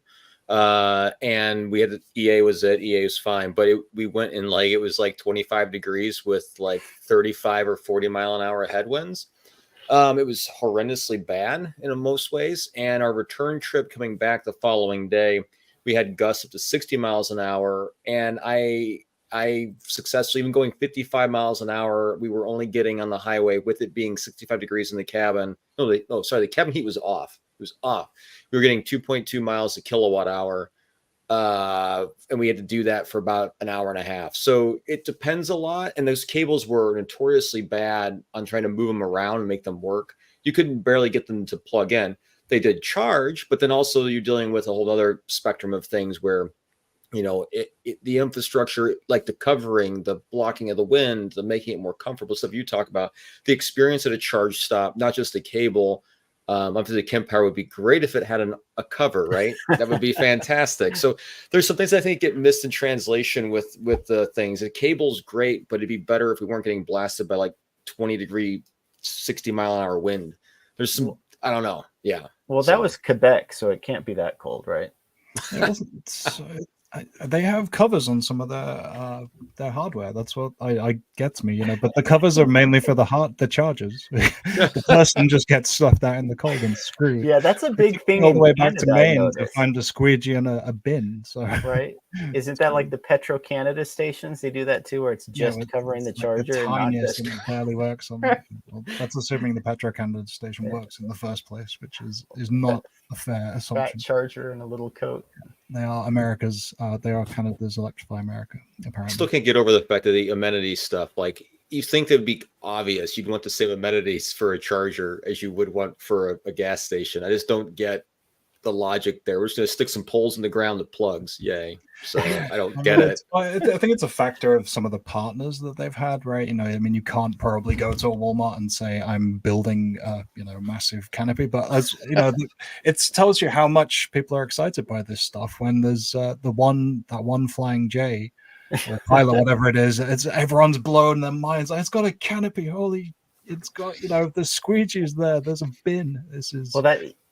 And we had EA was fine, but we went in like it was like 25 degrees with like 35 or 40 mile an hour headwinds. It was horrendously bad in most ways. And our return trip coming back the following day, we had gusts up to 60 miles an hour. And I successfully, even going 55 miles an hour, we were only getting on the highway with it being 65 degrees in the cabin. The cabin heat was off. It was off. We were getting 2.2 miles a kilowatt hour. And we had to do that for about an hour and a half. So it depends a lot. And those cables were notoriously bad on trying to move them around and make them work. You couldn't barely get them to plug in. They did charge, but then also you're dealing with a whole other spectrum of things where, you know, the infrastructure, like the covering, the blocking of the wind, the making it more comfortable stuff you talk about, the experience at a charge stop, not just the cable. Obviously, ChemPower would be great if it had a cover, right? That would be fantastic. So there's some things I think get missed in translation with the things. The cable's great, but it'd be better if we weren't getting blasted by like 20-degree, 60 mile an hour wind. There's some, I don't know. Yeah. Well, that was Quebec, so it can't be that cold, right? It wasn't. They have covers on some of their hardware. That's what I gets me, you know. But the covers are mainly for the chargers. The person just gets left out in the cold and screwed. Yeah, that's a big thing. All the way back to Maine to find a squeegee in a bin. So right, isn't that like the Petro Canada stations? They do that too, where it's just covering the charger. The and not tiniest just... and it barely works on. Well, that's assuming the Petro Canada station works in the first place, which is not a fair assumption. Fat charger and a little coat. They are America's. They are Canada's Electrify America. Apparently, still can't get over the fact that the amenities stuff. Like you think that'd be obvious, you'd want the same amenities for a charger as you would want for a gas station. I just don't get the logic there. We're just going to stick some poles in the ground that plugs. Yay! So I don't get it. I think it's a factor of some of the partners that they've had, right? You know, I mean, you can't probably go to a Walmart and say I'm building, massive canopy, but as you know, it tells you how much people are excited by this stuff. When there's that one Flying J, or Pilot, whatever it is, everyone's blown their minds. It's got a canopy. Holy! It's got the squeegee's there. There's a bin. This is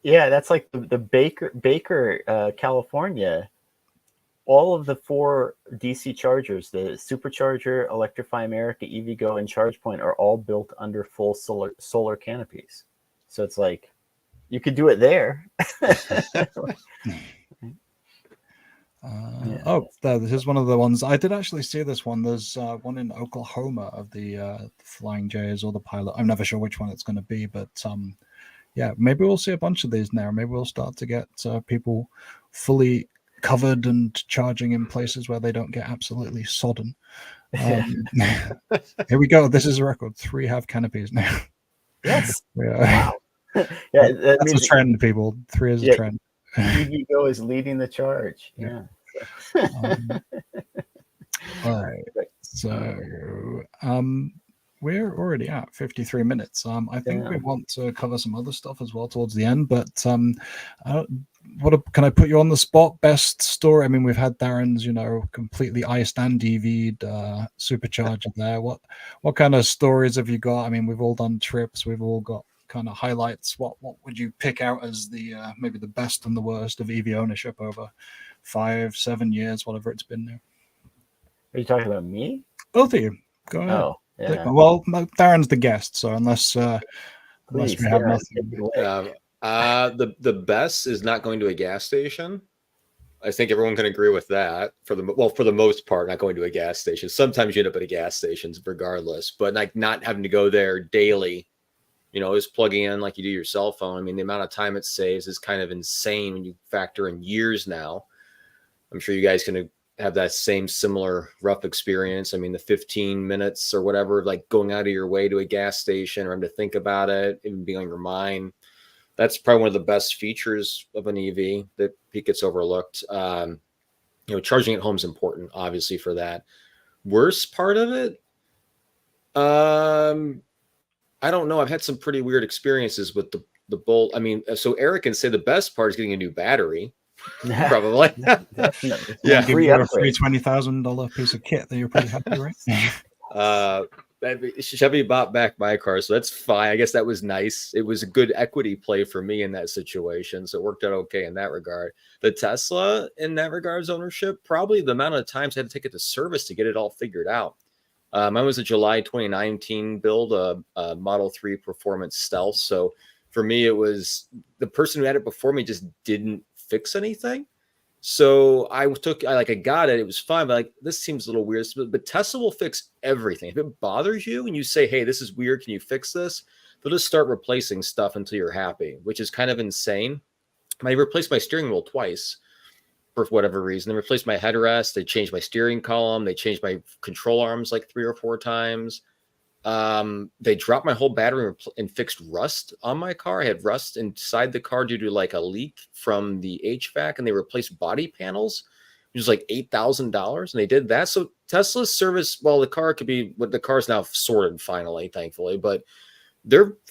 that's like the Baker, California. All of the 4 DC chargers, the Supercharger, Electrify America, EVgo, and ChargePoint, are all built under full solar canopies. So it's like you could do it there. This is one of the ones I did actually see. This one, there's one in Oklahoma of the Flying J's or the Pilot. I'm never sure which one it's going to be, but maybe we'll see a bunch of these now. Maybe we'll start to get people fully covered and charging in places where they don't get absolutely sodden. Here we go. This is a record. 3 have canopies now. Yes. Wow. That's a trend, people. 3 is a trend. EVgo is leading the charge. Yeah. All right. So we're already at 53 minutes. I think we want to cover some other stuff as well towards the end, but can I put you on the spot? Best story? I mean, we've had Darren's, completely iced and EV'd supercharger there. What kind of stories have you got? I mean, we've all done trips. We've all got kind of highlights. What would you pick out as the maybe the best and the worst of EV ownership over 5-7 years, whatever it's been now? Are you talking about me? Both of you. Go ahead. Oh, yeah. Well, Darren's the guest, so unless we have nothing. The best is not going to a gas station. I think everyone can agree with that for the most part, not going to a gas station. Sometimes you end up at a gas stations regardless, but like not having to go there daily, is plugging in like you do your cell phone. I mean, the amount of time it saves is kind of insane when you factor in years now. I'm sure you guys can have that similar rough experience. I mean, the 15 minutes or whatever, like going out of your way to a gas station or having to think about it, even being on your mind. That's probably one of the best features of an EV that gets overlooked. Charging at home is important, obviously, for that. Worst part of it, I don't know. I've had some pretty weird experiences with the Bolt. I mean, so Eric can say the best part is getting a new battery. Probably. Definitely. Yeah. Give you a free $20,000 piece of kit that you're pretty happy, right? Chevy bought back my car, so that's fine. I guess that was nice. It was a good equity play for me in that situation, so it worked out okay in that regard. The Tesla, in that regards, ownership, probably the amount of times I had to take it to service to get it all figured out. Mine was a July 2019 build, a Model 3 Performance Stealth. So for me, it was the person who had it before me just didn't fix anything. So I got it. It was fine, but like, this seems a little weird. But Tesla will fix everything. If it bothers you and you say, hey, this is weird, can you fix this? They'll just start replacing stuff until you're happy, which is kind of insane. I replaced my steering wheel twice for whatever reason. They replaced my headrest. They changed my steering column. They changed my control arms like 3 or 4 times. They dropped my whole battery and fixed rust on my car. I had rust inside the car due to like a leak from the HVAC, and they replaced body panels, which was like $8,000. And they did that. So Tesla's service, well, the car's now sorted finally, thankfully, but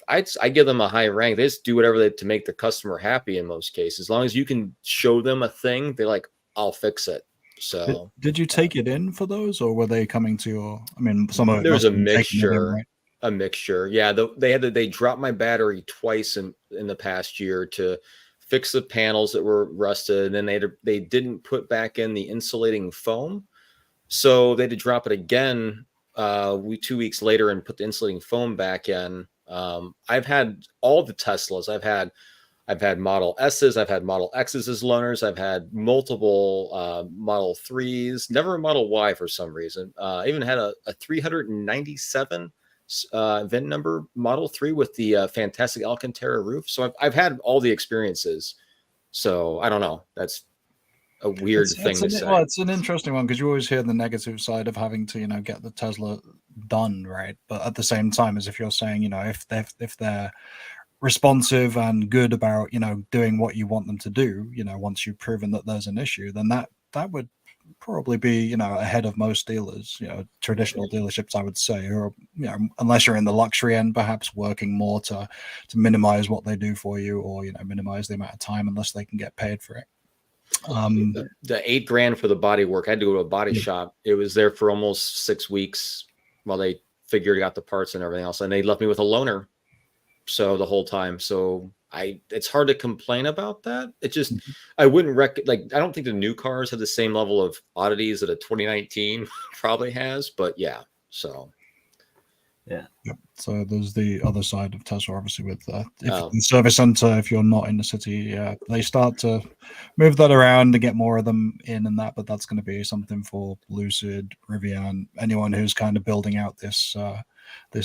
I give them a high rank. They just do whatever to make the customer happy in most cases. As long as you can show them a thing, they're like, I'll fix it. So did you take it in for those, or were they coming to your? I mean, some of it there was a mixture. right? A mixture. Yeah, they dropped my battery twice in the past year to fix the panels that were rusted, and then they didn't put back in the insulating foam, so they had to drop it again 2 weeks later and put the insulating foam back in. I've had all the Teslas. I've had Model S's, I've had Model X's as loaners, I've had multiple Model 3s, never a Model Y for some reason. I even had a 397 VIN number Model 3 with the fantastic Alcantara roof. So I've had all the experiences. So I don't know. That's a weird thing to say. Well, it's an interesting one because you always hear the negative side of having to, get the Tesla done, right? But at the same time, as if you're saying, if they're responsive and good about doing what you want them to do, once you've proven that there's an issue, then that would probably be ahead of most dealers, traditional dealerships, I would say, or unless you're in the luxury end, perhaps working more to minimize what they do for you, or minimize the amount of time unless they can get paid for it. The $8,000 for the body work, I had to go to a body shop. It was there for almost 6 weeks while they figured out the parts and everything else, and they left me with a loaner. So the whole time, it's hard to complain about that. It just, I wouldn't I don't think the new cars have the same level of oddities that a 2019 probably has, but yeah. So yeah. So there's the other side of Tesla, obviously, with the service center. If you're not in the city, they start to move that around to get more of them in and that. But that's going to be something for Lucid, Rivian, anyone who's kind of building out this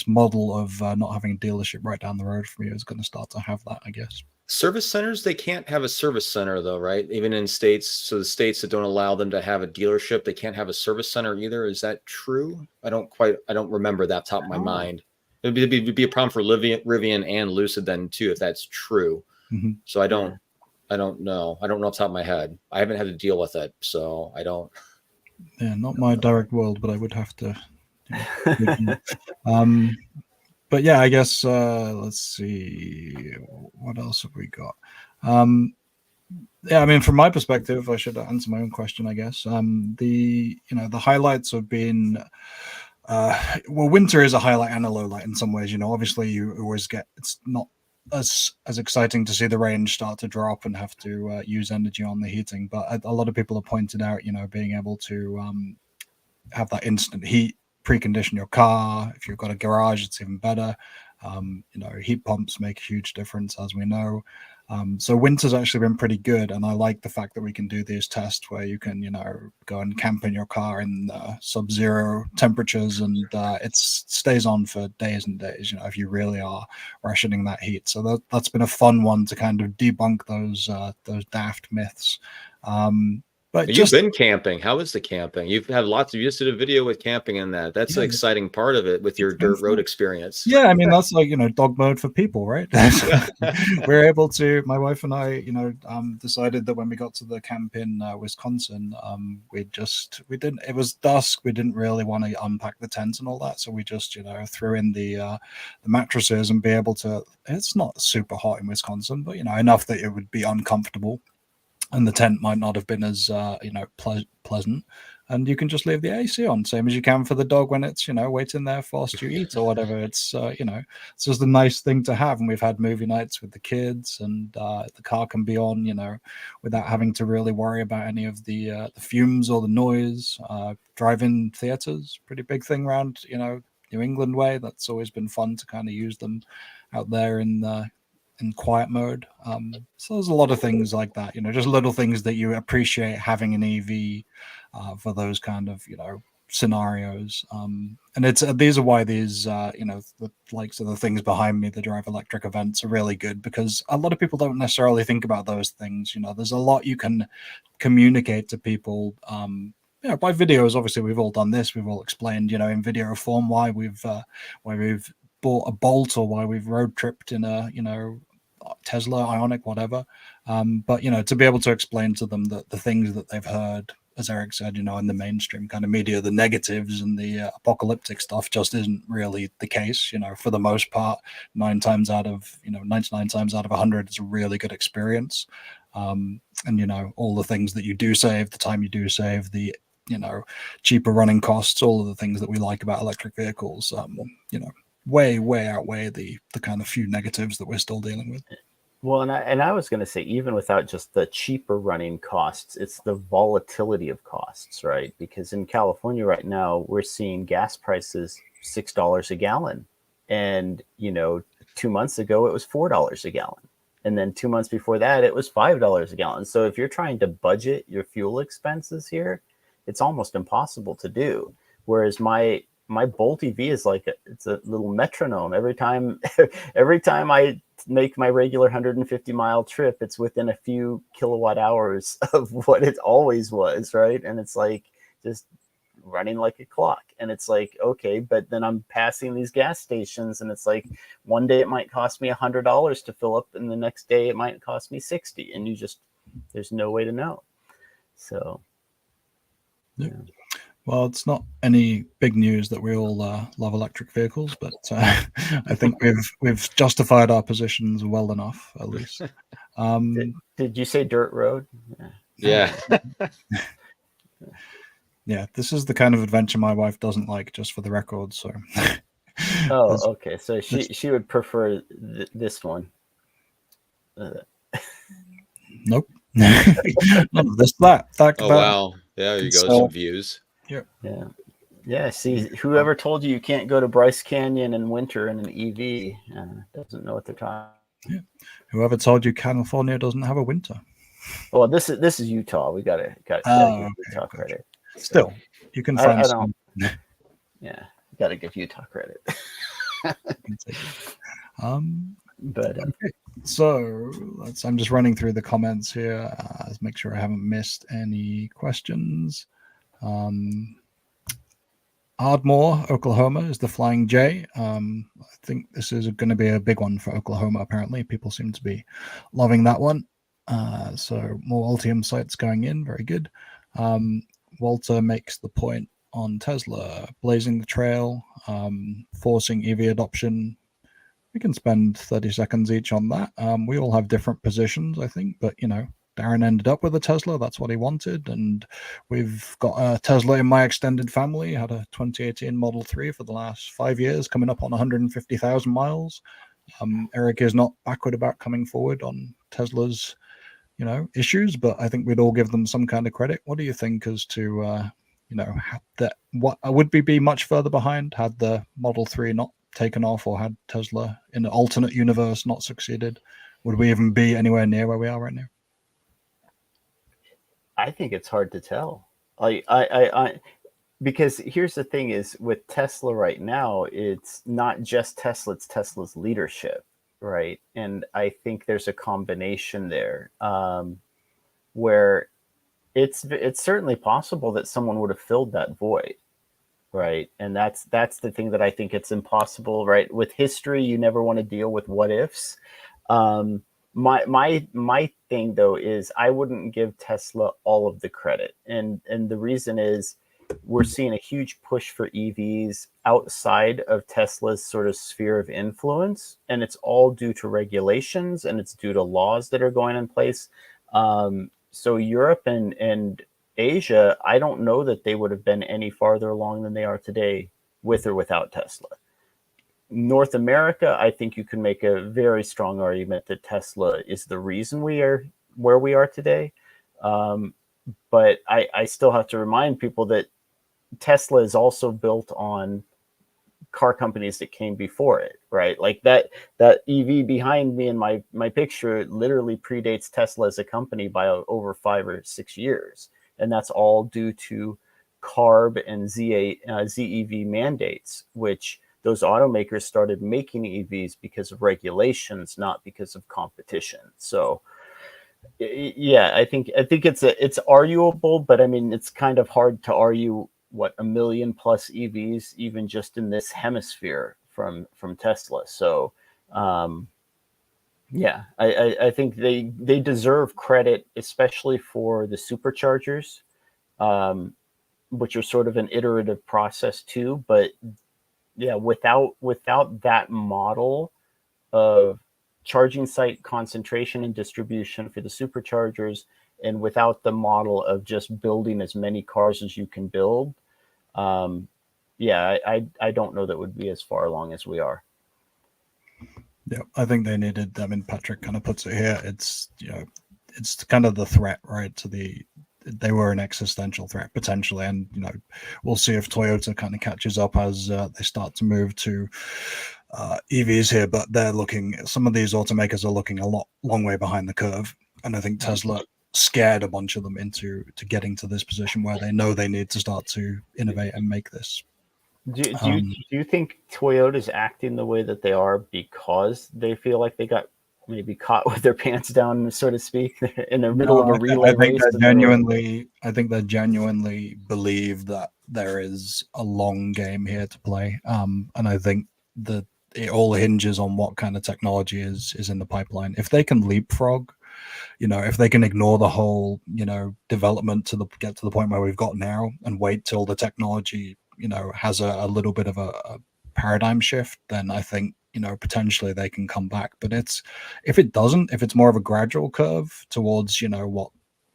model of not having a dealership right down the road from you is going to start to have that, I guess. Service centers, they can't have a service center though, right? Even in states, so the states that don't allow them to have a dealership, they can't have a service center either. Is that true? I don't remember that top of my mind. It'd be a problem for Rivian and Lucid then too, if that's true. Mm-hmm. So I don't know. I don't know off the top of my head. I haven't had to deal with it, so I don't. Yeah, not my direct world, but I would have to. But yeah, I guess let's see, what else have we got? Yeah, I mean, from my perspective, I should answer my own question, I guess. The highlights have been winter is a highlight and a low light in some ways. Obviously you always it's not as exciting to see the range start to drop and have to use energy on the heating, but a lot of people have pointed out being able to have that instant heat, precondition your car. If you've got a garage, it's even better. Heat pumps make a huge difference, as we know. So winter's actually been pretty good, and I like the fact that we can do these tests where you can, go and camp in your car in sub-zero temperatures, and it stays on for days and days. If you really are rationing that heat, so that's been a fun one to kind of debunk those daft myths. But you've been camping. How is the camping? You just did a video with camping in that. That's an exciting part of it with your dirt road experience. Yeah, I mean, that's like, dog mode for people, right? We're able to, my wife and I, decided that when we got to the camp in Wisconsin, it was dusk. We didn't really want to unpack the tent and all that. So we just, threw in the mattresses and be able to, it's not super hot in Wisconsin, but, enough that it would be uncomfortable. And the tent might not have been as pleasant, and you can just leave the AC on, same as you can for the dog when it's waiting there whilst you eat or whatever. It's it's just a nice thing to have. And we've had movie nights with the kids, and the car can be on without having to really worry about any of the fumes or the noise. Drive-in theaters, pretty big thing around New England way. That's always been fun to kind of use them out there in quiet mode. So there's a lot of things like that, just little things that you appreciate having an EV for those kind of scenarios. And these are why these the likes of the things behind me, the Drive Electric events, are really good, because a lot of people don't necessarily think about those things. There's a lot you can communicate to people by videos. Obviously, we've all done this, we've all explained in video form why we've bought a Bolt, or why we've road tripped in a Tesla, Ionic, whatever. But to be able to explain to them the things that they've heard, as Eric said, in the mainstream kind of media, the negatives and the apocalyptic stuff just isn't really the case. For the most part, 99 times out of 100, it's a really good experience. And all the things that you do save, the time you do save, the cheaper running costs, all of the things that we like about electric vehicles, way outweigh the kind of few negatives that we're still dealing with. Well, and I was going to say, even without just the cheaper running costs, it's the volatility of costs, right? Because in California right now, we're seeing gas prices $6 a gallon. And, 2 months ago, it was $4 a gallon. And then 2 months before that, it was $5 a gallon. So if you're trying to budget your fuel expenses here, it's almost impossible to do. Whereas my Bolt EV is it's a little metronome. Every time I make my regular 150-mile trip, it's within a few kilowatt hours of what it always was, right? And it's just running like a clock. And it's okay, but then I'm passing these gas stations, and it's one day it might cost me $100 to fill up, and the next day it might cost me $60, and there's no way to know. So yeah. Well, it's not any big news that we all love electric vehicles, but I think we've justified our positions well enough, at least. Did you say dirt road? Yeah. Yeah, this is the kind of adventure my wife doesn't like, just for the record. So. Oh, okay. So she would prefer this one. Nope. None of this, that. Oh, wow. Yeah, there you go. Some views. Yeah. See, whoever told you can't go to Bryce Canyon in winter in an EV doesn't know what they're talking. Yeah. Whoever told you California doesn't have a winter? Well, this is Utah. We gotta give Utah credit. Still, you can find some. Yeah, gotta give Utah credit. But okay. So I'm just running through the comments here. Let's make sure I haven't missed any questions. Ardmore, Oklahoma is the Flying J. I think this is going to be a big one for Oklahoma. Apparently, people seem to be loving that one. So more Ultium sites going in. Very good. Walter makes the point on Tesla blazing the trail, forcing EV adoption. We can spend 30 seconds each on that. We all have different positions, I think, but Darren ended up with a Tesla. That's what he wanted. And we've got a Tesla in my extended family. Had a 2018 Model 3 for the last 5 years, coming up on 150,000 miles. Eric is not backward about coming forward on Tesla's, issues, but I think we'd all give them some kind of credit. What do you think as to, what would we be much further behind had the Model 3 not taken off, or had Tesla in an alternate universe not succeeded, would we even be anywhere near where we are right now? I think it's hard to tell. Because here's the thing is with Tesla right now, it's not just Tesla, it's Tesla's leadership, right? And I think there's a combination there where it's certainly possible that someone would have filled that void, right? And that's the thing that I think it's impossible, right? With history, you never want to deal with what ifs. My thing though is I wouldn't give Tesla all of the credit, and the reason is we're seeing a huge push for EVs outside of Tesla's sort of sphere of influence, and it's all due to regulations and it's due to laws that are going in place. So Europe and Asia, I don't know that they would have been any farther along than they are today with or without Tesla. North America, I think you can make a very strong argument that Tesla is the reason we are where we are today. But I still have to remind people that Tesla is also built on car companies that came before it, right? Like that EV behind me in my picture literally predates Tesla as a company by over 5 or 6 years. And that's all due to CARB and ZEV mandates, which those automakers started making EVs because of regulations, not because of competition. So yeah, I think it's arguable, but I mean, it's kind of hard to argue what 1 million plus EVs, even just in this hemisphere from Tesla. So yeah, I think they deserve credit, especially for the superchargers, which are sort of an iterative process too. But yeah, without that model of charging site concentration and distribution for the superchargers, and without the model of just building as many cars as you can build, yeah, I don't know that would be as far along as we are. Yeah, I think they needed. I mean, Patrick kind of puts it here. It's it's kind of the threat, right? They were an existential threat potentially, and we'll see if Toyota kind of catches up as they start to move to EVs here. But some of these automakers are looking long way behind the curve, and I think Tesla scared a bunch of them into getting to this position where they know they need to start to innovate and make this. Do you think Toyota's acting the way that they are because they feel like they got maybe caught with their pants down, so to speak, in the middle of a relay race? I think they genuinely believe that there is a long game here to play, and I think that it all hinges on what kind of technology is in the pipeline. If they can leapfrog, if they can ignore the whole development to get to the point where we've got now and wait till the technology has a little bit of a paradigm shift, then I think potentially they can come back. But if it's more of a gradual curve towards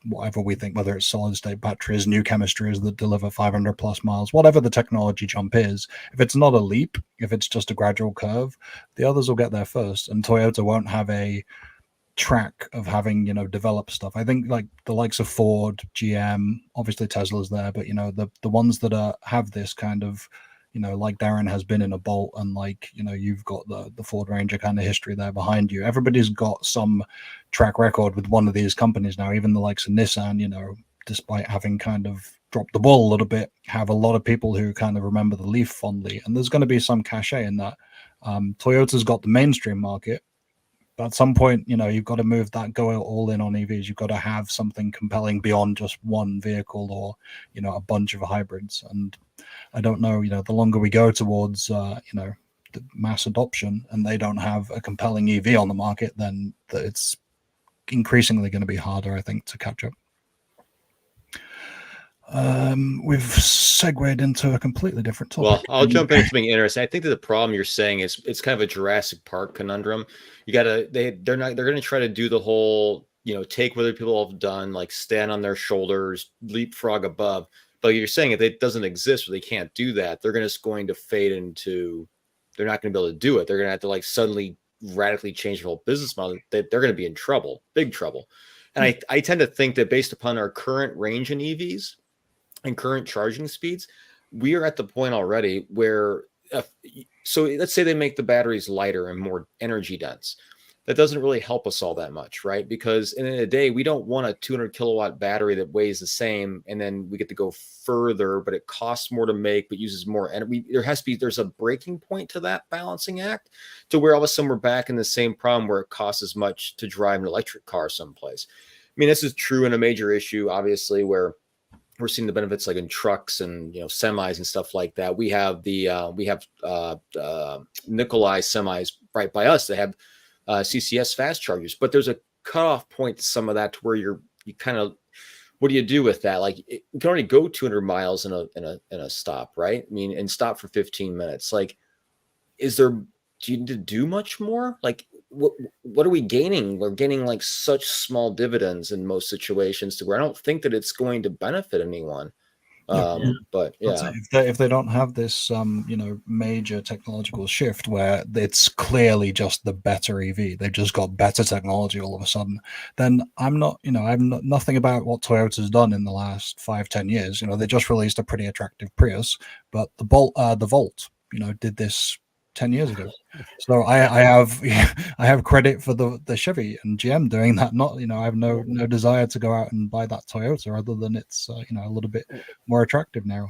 whatever we think, whether it's solid state batteries, new chemistries that deliver 500 plus miles, whatever the technology jump is, if it's not a leap, if it's just a gradual curve, the others will get there first, and Toyota won't have a track of having developed stuff. I think like the likes of Ford, GM, obviously Tesla's there, but the ones that have this kind of like Darren has been in a Bolt, and like you've got the Ford Ranger kind of history there behind you. Everybody's got some track record with one of these companies now. Even the likes of Nissan, despite having kind of dropped the ball a little bit, have a lot of people who kind of remember the Leaf fondly, and there's going to be some cachet in that. Toyota's got the mainstream market, but at some point, you've got to move that, go all in on EVs. You've got to have something compelling beyond just one vehicle or, a bunch of hybrids. And I don't know, the longer we go towards, the mass adoption, and they don't have a compelling EV on the market, then it's increasingly going to be harder, I think, to catch up. We've segued into a completely different topic. Well, I'll jump into something interesting. I think that the problem you're saying is it's kind of a Jurassic Park conundrum. They're going to try to do the whole, take what other people have done, like stand on their shoulders, leapfrog above. But you're saying if it doesn't exist or they can't do that, they're just going to fade into, they're not going to be able to do it. They're going to have to like suddenly radically change the whole business model. They're going to be in trouble, big trouble. And I tend to think that based upon our current range in EVs and current charging speeds, we are at the point already where so let's say they make the batteries lighter and more energy dense. That doesn't really help us all that much, right? Because in the day, we don't want a 200 kilowatt battery that weighs the same, and then we get to go further, but it costs more to make, but uses more energy. There's a breaking point to that balancing act, to where all of a sudden we're back in the same problem where it costs as much to drive an electric car someplace. I mean, this is true in a major issue, obviously, where we're seeing the benefits like in trucks and semis and stuff like that. We have Nikolai semis right by us that have CCS fast chargers, but there's a cutoff point to some of that to where you kind of, what do you do with that? Like, you can only go 200 miles in a stop, right? I mean, and stop for 15 minutes. Like, do you need to do much more? Like, what are we gaining? We're gaining like such small dividends in most situations to where I don't think that it's going to benefit anyone. But yeah, if they don't have this major technological shift where it's clearly just the better EV, they've just got better technology all of a sudden, then I'm nothing about what Toyota's done in the last 5-10 years. They just released a pretty attractive Prius, but the Volt did this 10 years ago. So I have credit for the Chevy and GM doing that. Not I have no desire to go out and buy that Toyota other than it's a little bit more attractive now.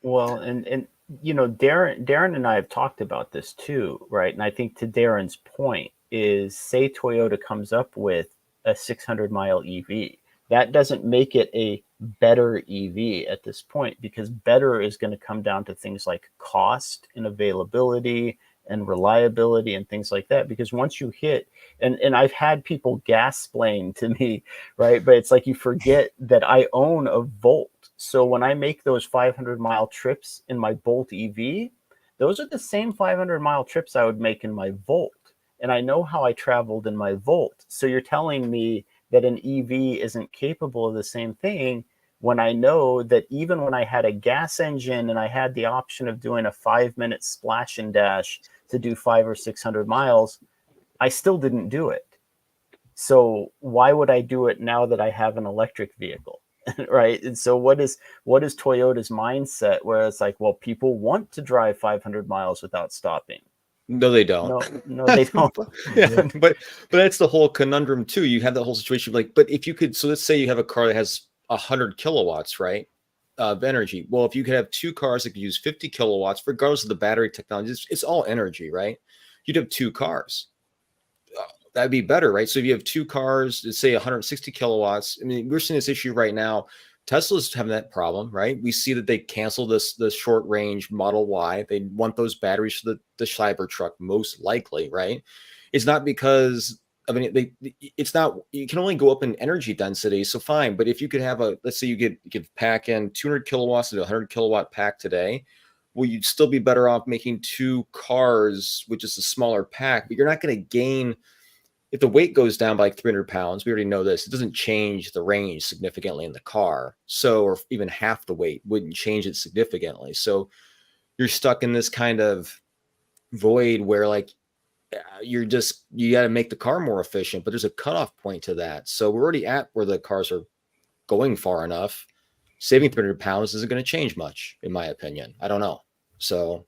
Well, and Darren and I have talked about this too, right? And I think to Darren's point is, say Toyota comes up with a 600-mile EV, that doesn't make it a better EV at this point, because better is going to come down to things like cost and availability and reliability and things like that. Because once you hit, and I've had people gasplain to me, right? But it's like, you forget that I own a Volt. So when I make those 500-mile trips in my Bolt EV, those are the same 500-mile trips I would make in my Volt. And I know how I traveled in my Volt. So you're telling me that an EV isn't capable of the same thing, when I know that even when I had a gas engine and I had the option of doing a 5-minute splash and dash to do 500 or 600 miles, I still didn't do it. So why would I do it now that I have an electric vehicle? Right. And so what is Toyota's mindset, where it's like, well, people want to drive 500 miles without stopping? No, they don't. No, they don't. Yeah, but that's the whole conundrum too. You have that whole situation, like, but if you could, so let's say you have a car that has 100 kilowatts, right, of energy. Well, if you could have two cars that could use 50 kilowatts, regardless of the battery technology, it's all energy, right? You'd have two cars. That'd be better, right? So if you have two cars, let's say 160 kilowatts. I mean, we're seeing this issue right now. Tesla's having that problem, right? We see that they canceled the short range Model Y. They want those batteries for the Cybertruck, most likely, right? It's not because, I mean, it's not, you can only go up in energy density, so fine. But if you could have let's say you could pack in 200 kilowatts into a 100 kilowatt pack today, well, you'd still be better off making two cars, which is a smaller pack, but you're not going to gain. If the weight goes down by like 300 pounds, we already know this, it doesn't change the range significantly in the car. So, or even half the weight wouldn't change it significantly. So you're stuck in this kind of void where, like, you got to make the car more efficient, but there's a cutoff point to that. So we're already at where the cars are going far enough. Saving 300 pounds isn't going to change much, in my opinion. I don't know. So.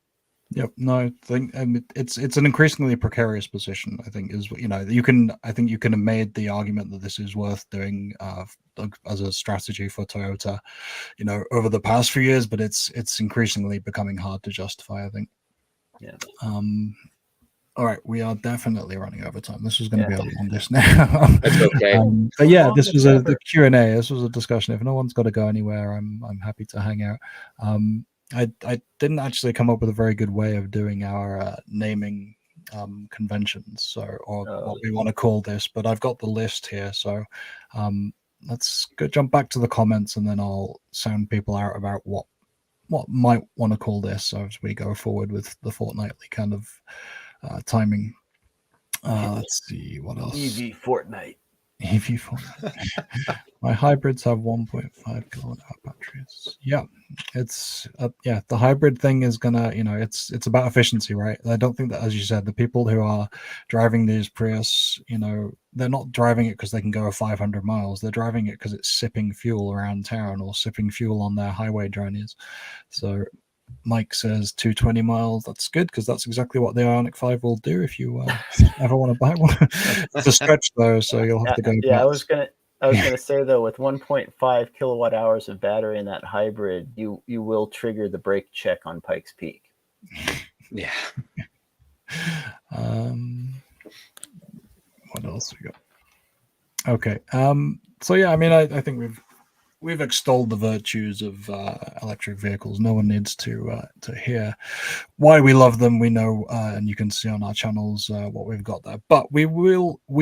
Yep. No, I think it's an increasingly precarious position. I think is I think you can have made the argument that this is worth doing as a strategy for Toyota, over the past few years, but it's increasingly becoming hard to justify, I think. Yeah. All right, we are definitely running over time. This is going to be the longest now. That's okay. But yeah, this was the Q&A. This was a discussion. If no one's got to go anywhere, I'm happy to hang out. I didn't actually come up with a very good way of doing our naming conventions, or what we want to call this, but I've got the list here. So let's go jump back to the comments, and then I'll sound people out about what might want to call this as we go forward with the fortnightly kind of timing. Let's see what else. EV Fortnite. EV Fortnite. My hybrids have 1.5 kilowatt hour batteries. Yeah, it's the hybrid thing is gonna, it's about efficiency, right? I don't think that, as you said, the people who are driving these Prius, they're not driving it because they can go 500 miles. They're driving it because it's sipping fuel around town or sipping fuel on their highway journeys. So Mike says 220 miles. That's good because that's exactly what the Ioniq 5 will do if you ever want to buy one. It's a stretch though, so you'll have to go. Yeah, back. I was gonna say though, with 1.5 kilowatt hours of battery in that hybrid, you will trigger the brake check on Pikes Peak. Yeah. What else we got? Okay. So yeah, I mean, I think we've extolled the virtues of electric vehicles. No one needs to hear why we love them. We know, and you can see on our channels what we've got there. But we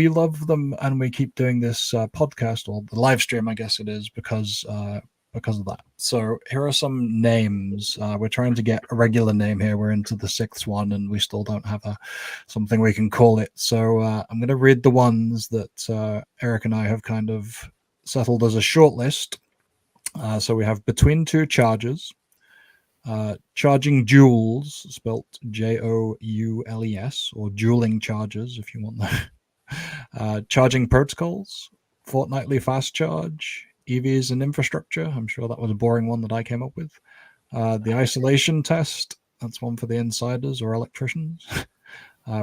love them, and we keep doing this podcast or the live stream, I guess it is, because of that. So here are some names. We're trying to get a regular name here. We're into the 6th one, and we still don't have something we can call it. So I'm going to read the ones that Eric and I have kind of settled as a short list. So we have between two chargers, charging joules, spelt Joules, or dueling chargers if you want that. Charging protocols, fortnightly fast charge, EVs and infrastructure. I'm sure that was a boring one that I came up with. The isolation test. That's one for the insiders or electricians.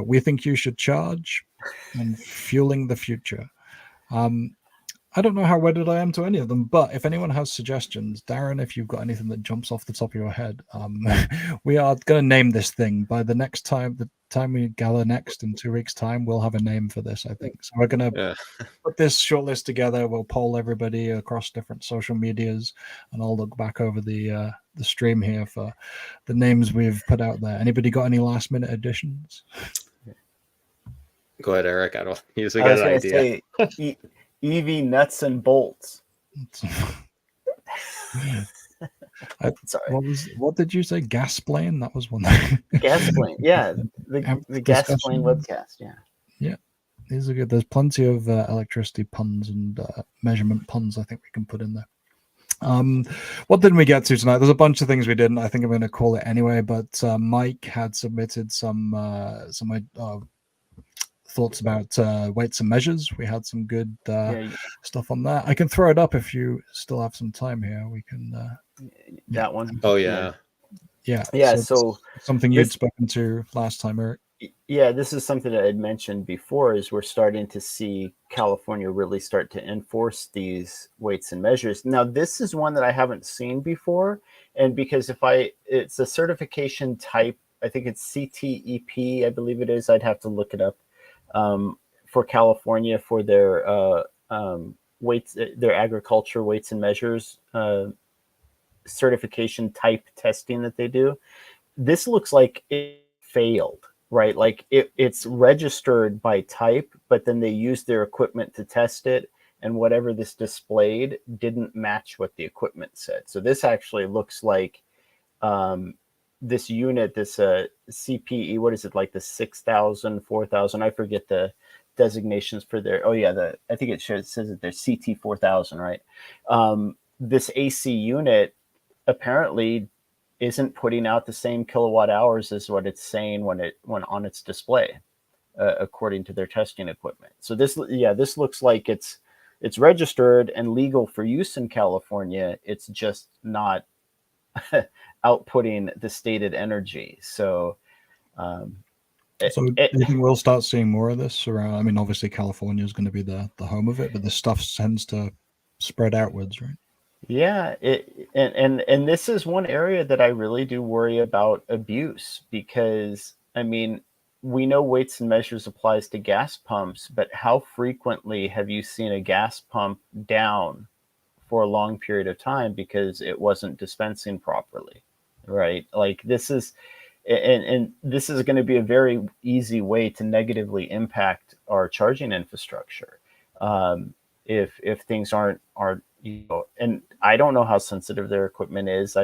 We think you should charge, and fueling the future. I don't know how wedded I am to any of them, but if anyone has suggestions, Darren, if you've got anything that jumps off the top of your head, we are going to name this thing by the time we gather next in 2 weeks' time. We'll have a name for this, I think. So we're going to put this short list together. We'll poll everybody across different social medias, and I'll look back over the stream here for the names we've put out there. Anybody got any last minute additions? Go ahead, Eric. I don't usually I got was an going to idea. say EV nuts and bolts. Sorry. What did you say? Gas plane? That was one. Gas plane. Yeah, the gas plane webcast. Yeah. Yeah, these are good. There's plenty of electricity puns and measurement puns I think we can put in there. What didn't we get to tonight? There's a bunch of things we didn't. I think I'm going to call it anyway. But Mike had submitted some thoughts about weights and measures. We had some good stuff on that. I can throw it up if you still have some time here. We can that one. Oh yeah. So something you'd spoken to last time, Eric. Yeah, this is something that I had mentioned before. Is we're starting to see California really start to enforce these weights and measures. Now, this is one that I haven't seen before, and because it's a certification type. I think it's CTEP. I believe it is. I'd have to look it up. For California, for their weights, their agriculture weights and measures certification type testing that they do. This looks like it failed, right? Like it's registered by type, but then they used their equipment to test it, and whatever this displayed didn't match what the equipment said. So this actually looks like this unit, this CPE, what is it, like the 6,000, 4,000? I forget the designations for their, I think it says that they're CT 4000, right? This AC unit apparently isn't putting out the same kilowatt hours as what it's saying when on its display, according to their testing equipment. So this looks like it's registered and legal for use in California. It's just not outputting the stated energy. So do you think we'll start seeing more of this around? I mean, obviously California is going to be the home of it, but the stuff tends to spread outwards, right? Yeah, and this is one area that I really do worry about abuse, because I mean, we know weights and measures applies to gas pumps, but how frequently have you seen a gas pump down for a long period of time because it wasn't dispensing properly, right? Like this is, and this is going to be a very easy way to negatively impact our charging infrastructure if things aren't and I don't know how sensitive their equipment is.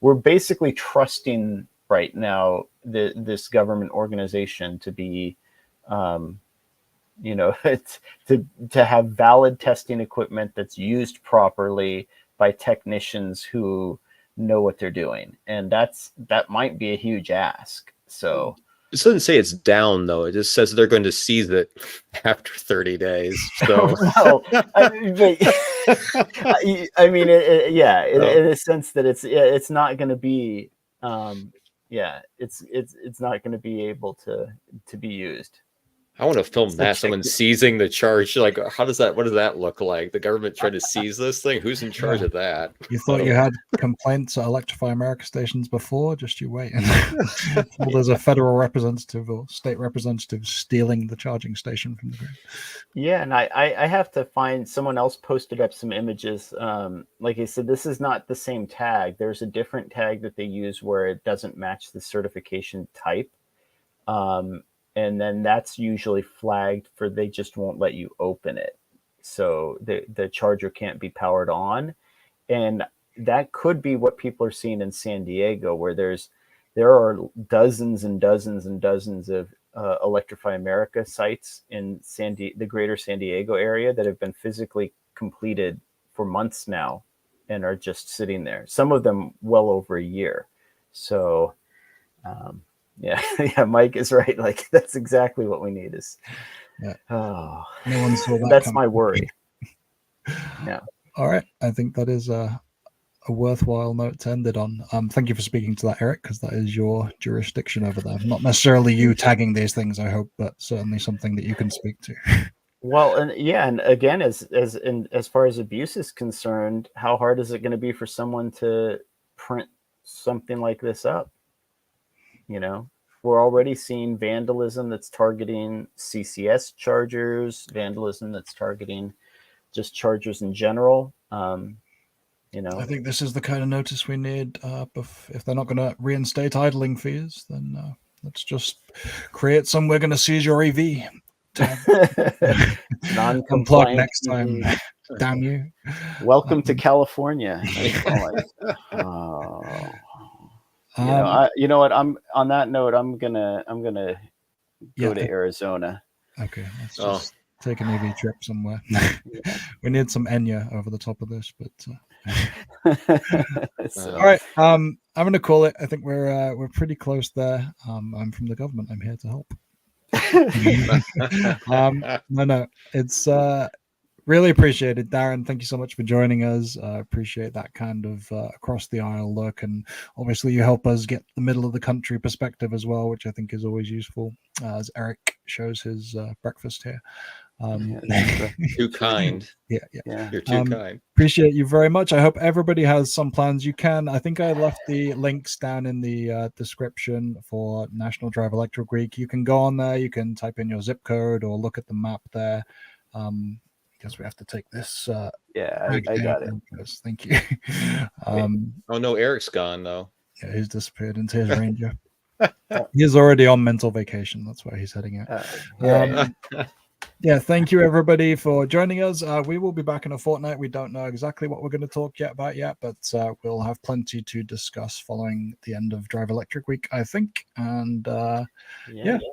We're basically trusting right now this government organization to be to have valid testing equipment that's used properly by technicians who know what they're doing, and that might be a huge ask. So it doesn't say it's down though. It just says they're going to seize it after 30 days. So well, I mean, in a sense that it's not going to be Yeah, it's not going to be able to be used. I want to film It's that. Someone seizing the charge. Like, what does that look like? The government trying to seize this thing? Who's in charge of that? You thought you had complaints at Electrify America stations before? Just you wait. Well, there's a federal representative or state representative stealing the charging station from the grid. Yeah, and I have to find someone else posted up some images. Like I said, this is not the same tag. There's a different tag that they use where it doesn't match the certification type. And then that's usually flagged for they just won't let you open it. So the charger can't be powered on. And that could be what people are seeing in San Diego, where there are dozens and dozens and dozens of Electrify America sites in the greater San Diego area that have been physically completed for months now and are just sitting there. Some of them well over a year. So, yeah, Mike is right. Like, that's exactly what we need is, no one saw that that's coming. my worry. Yeah. All right. I think that is a worthwhile note to end it on. Thank you for speaking to that, Eric, because that is your jurisdiction over there. Not necessarily you tagging these things, I hope, but certainly something that you can speak to. Well, and again, as far as abuse is concerned, how hard is it going to be for someone to print something like this up? You know, we're already seeing vandalism that's targeting CCS chargers, vandalism that's targeting just chargers in general. You know, I think this is the kind of notice we need. If they're not going to reinstate idling fees, then let's just create some. We're going to seize your EV. Unplug next time. Damn you. Welcome to California. You know what? I'm on that note. I'm gonna go to Arizona. Okay, let's just take an EV trip somewhere. We need some Enya over the top of this, but all right. I'm gonna call it. I think we're pretty close there. I'm from the government. I'm here to help. No, it's really appreciated, Darren. Thank you so much for joining us. I appreciate that kind of across the aisle look, and obviously you help us get the middle of the country perspective as well, which I think is always useful as Eric shows his breakfast here. Too kind. Yeah. You're too kind. Appreciate you very much. I hope everybody has some plans. You can, I think I left the links down in the description for National Drive Electric Week. You can go on there, you can type in your zip code or look at the map there. Guess we have to take this. I got it. Thank you. Oh no, Eric's gone though. Yeah, he's disappeared into his Ranger. He's already on mental vacation. That's why he's heading out. Yeah, thank you everybody for joining us. We will be back in a fortnight. We don't know exactly what we're going to talk about yet, but we'll have plenty to discuss following the end of Drive Electric Week, I think. And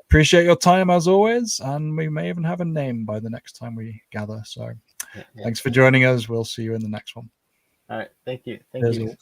appreciate your time as always. And we may even have a name by the next time we gather. So thanks for joining us. We'll see you in the next one. All right. Thank you. Thank you.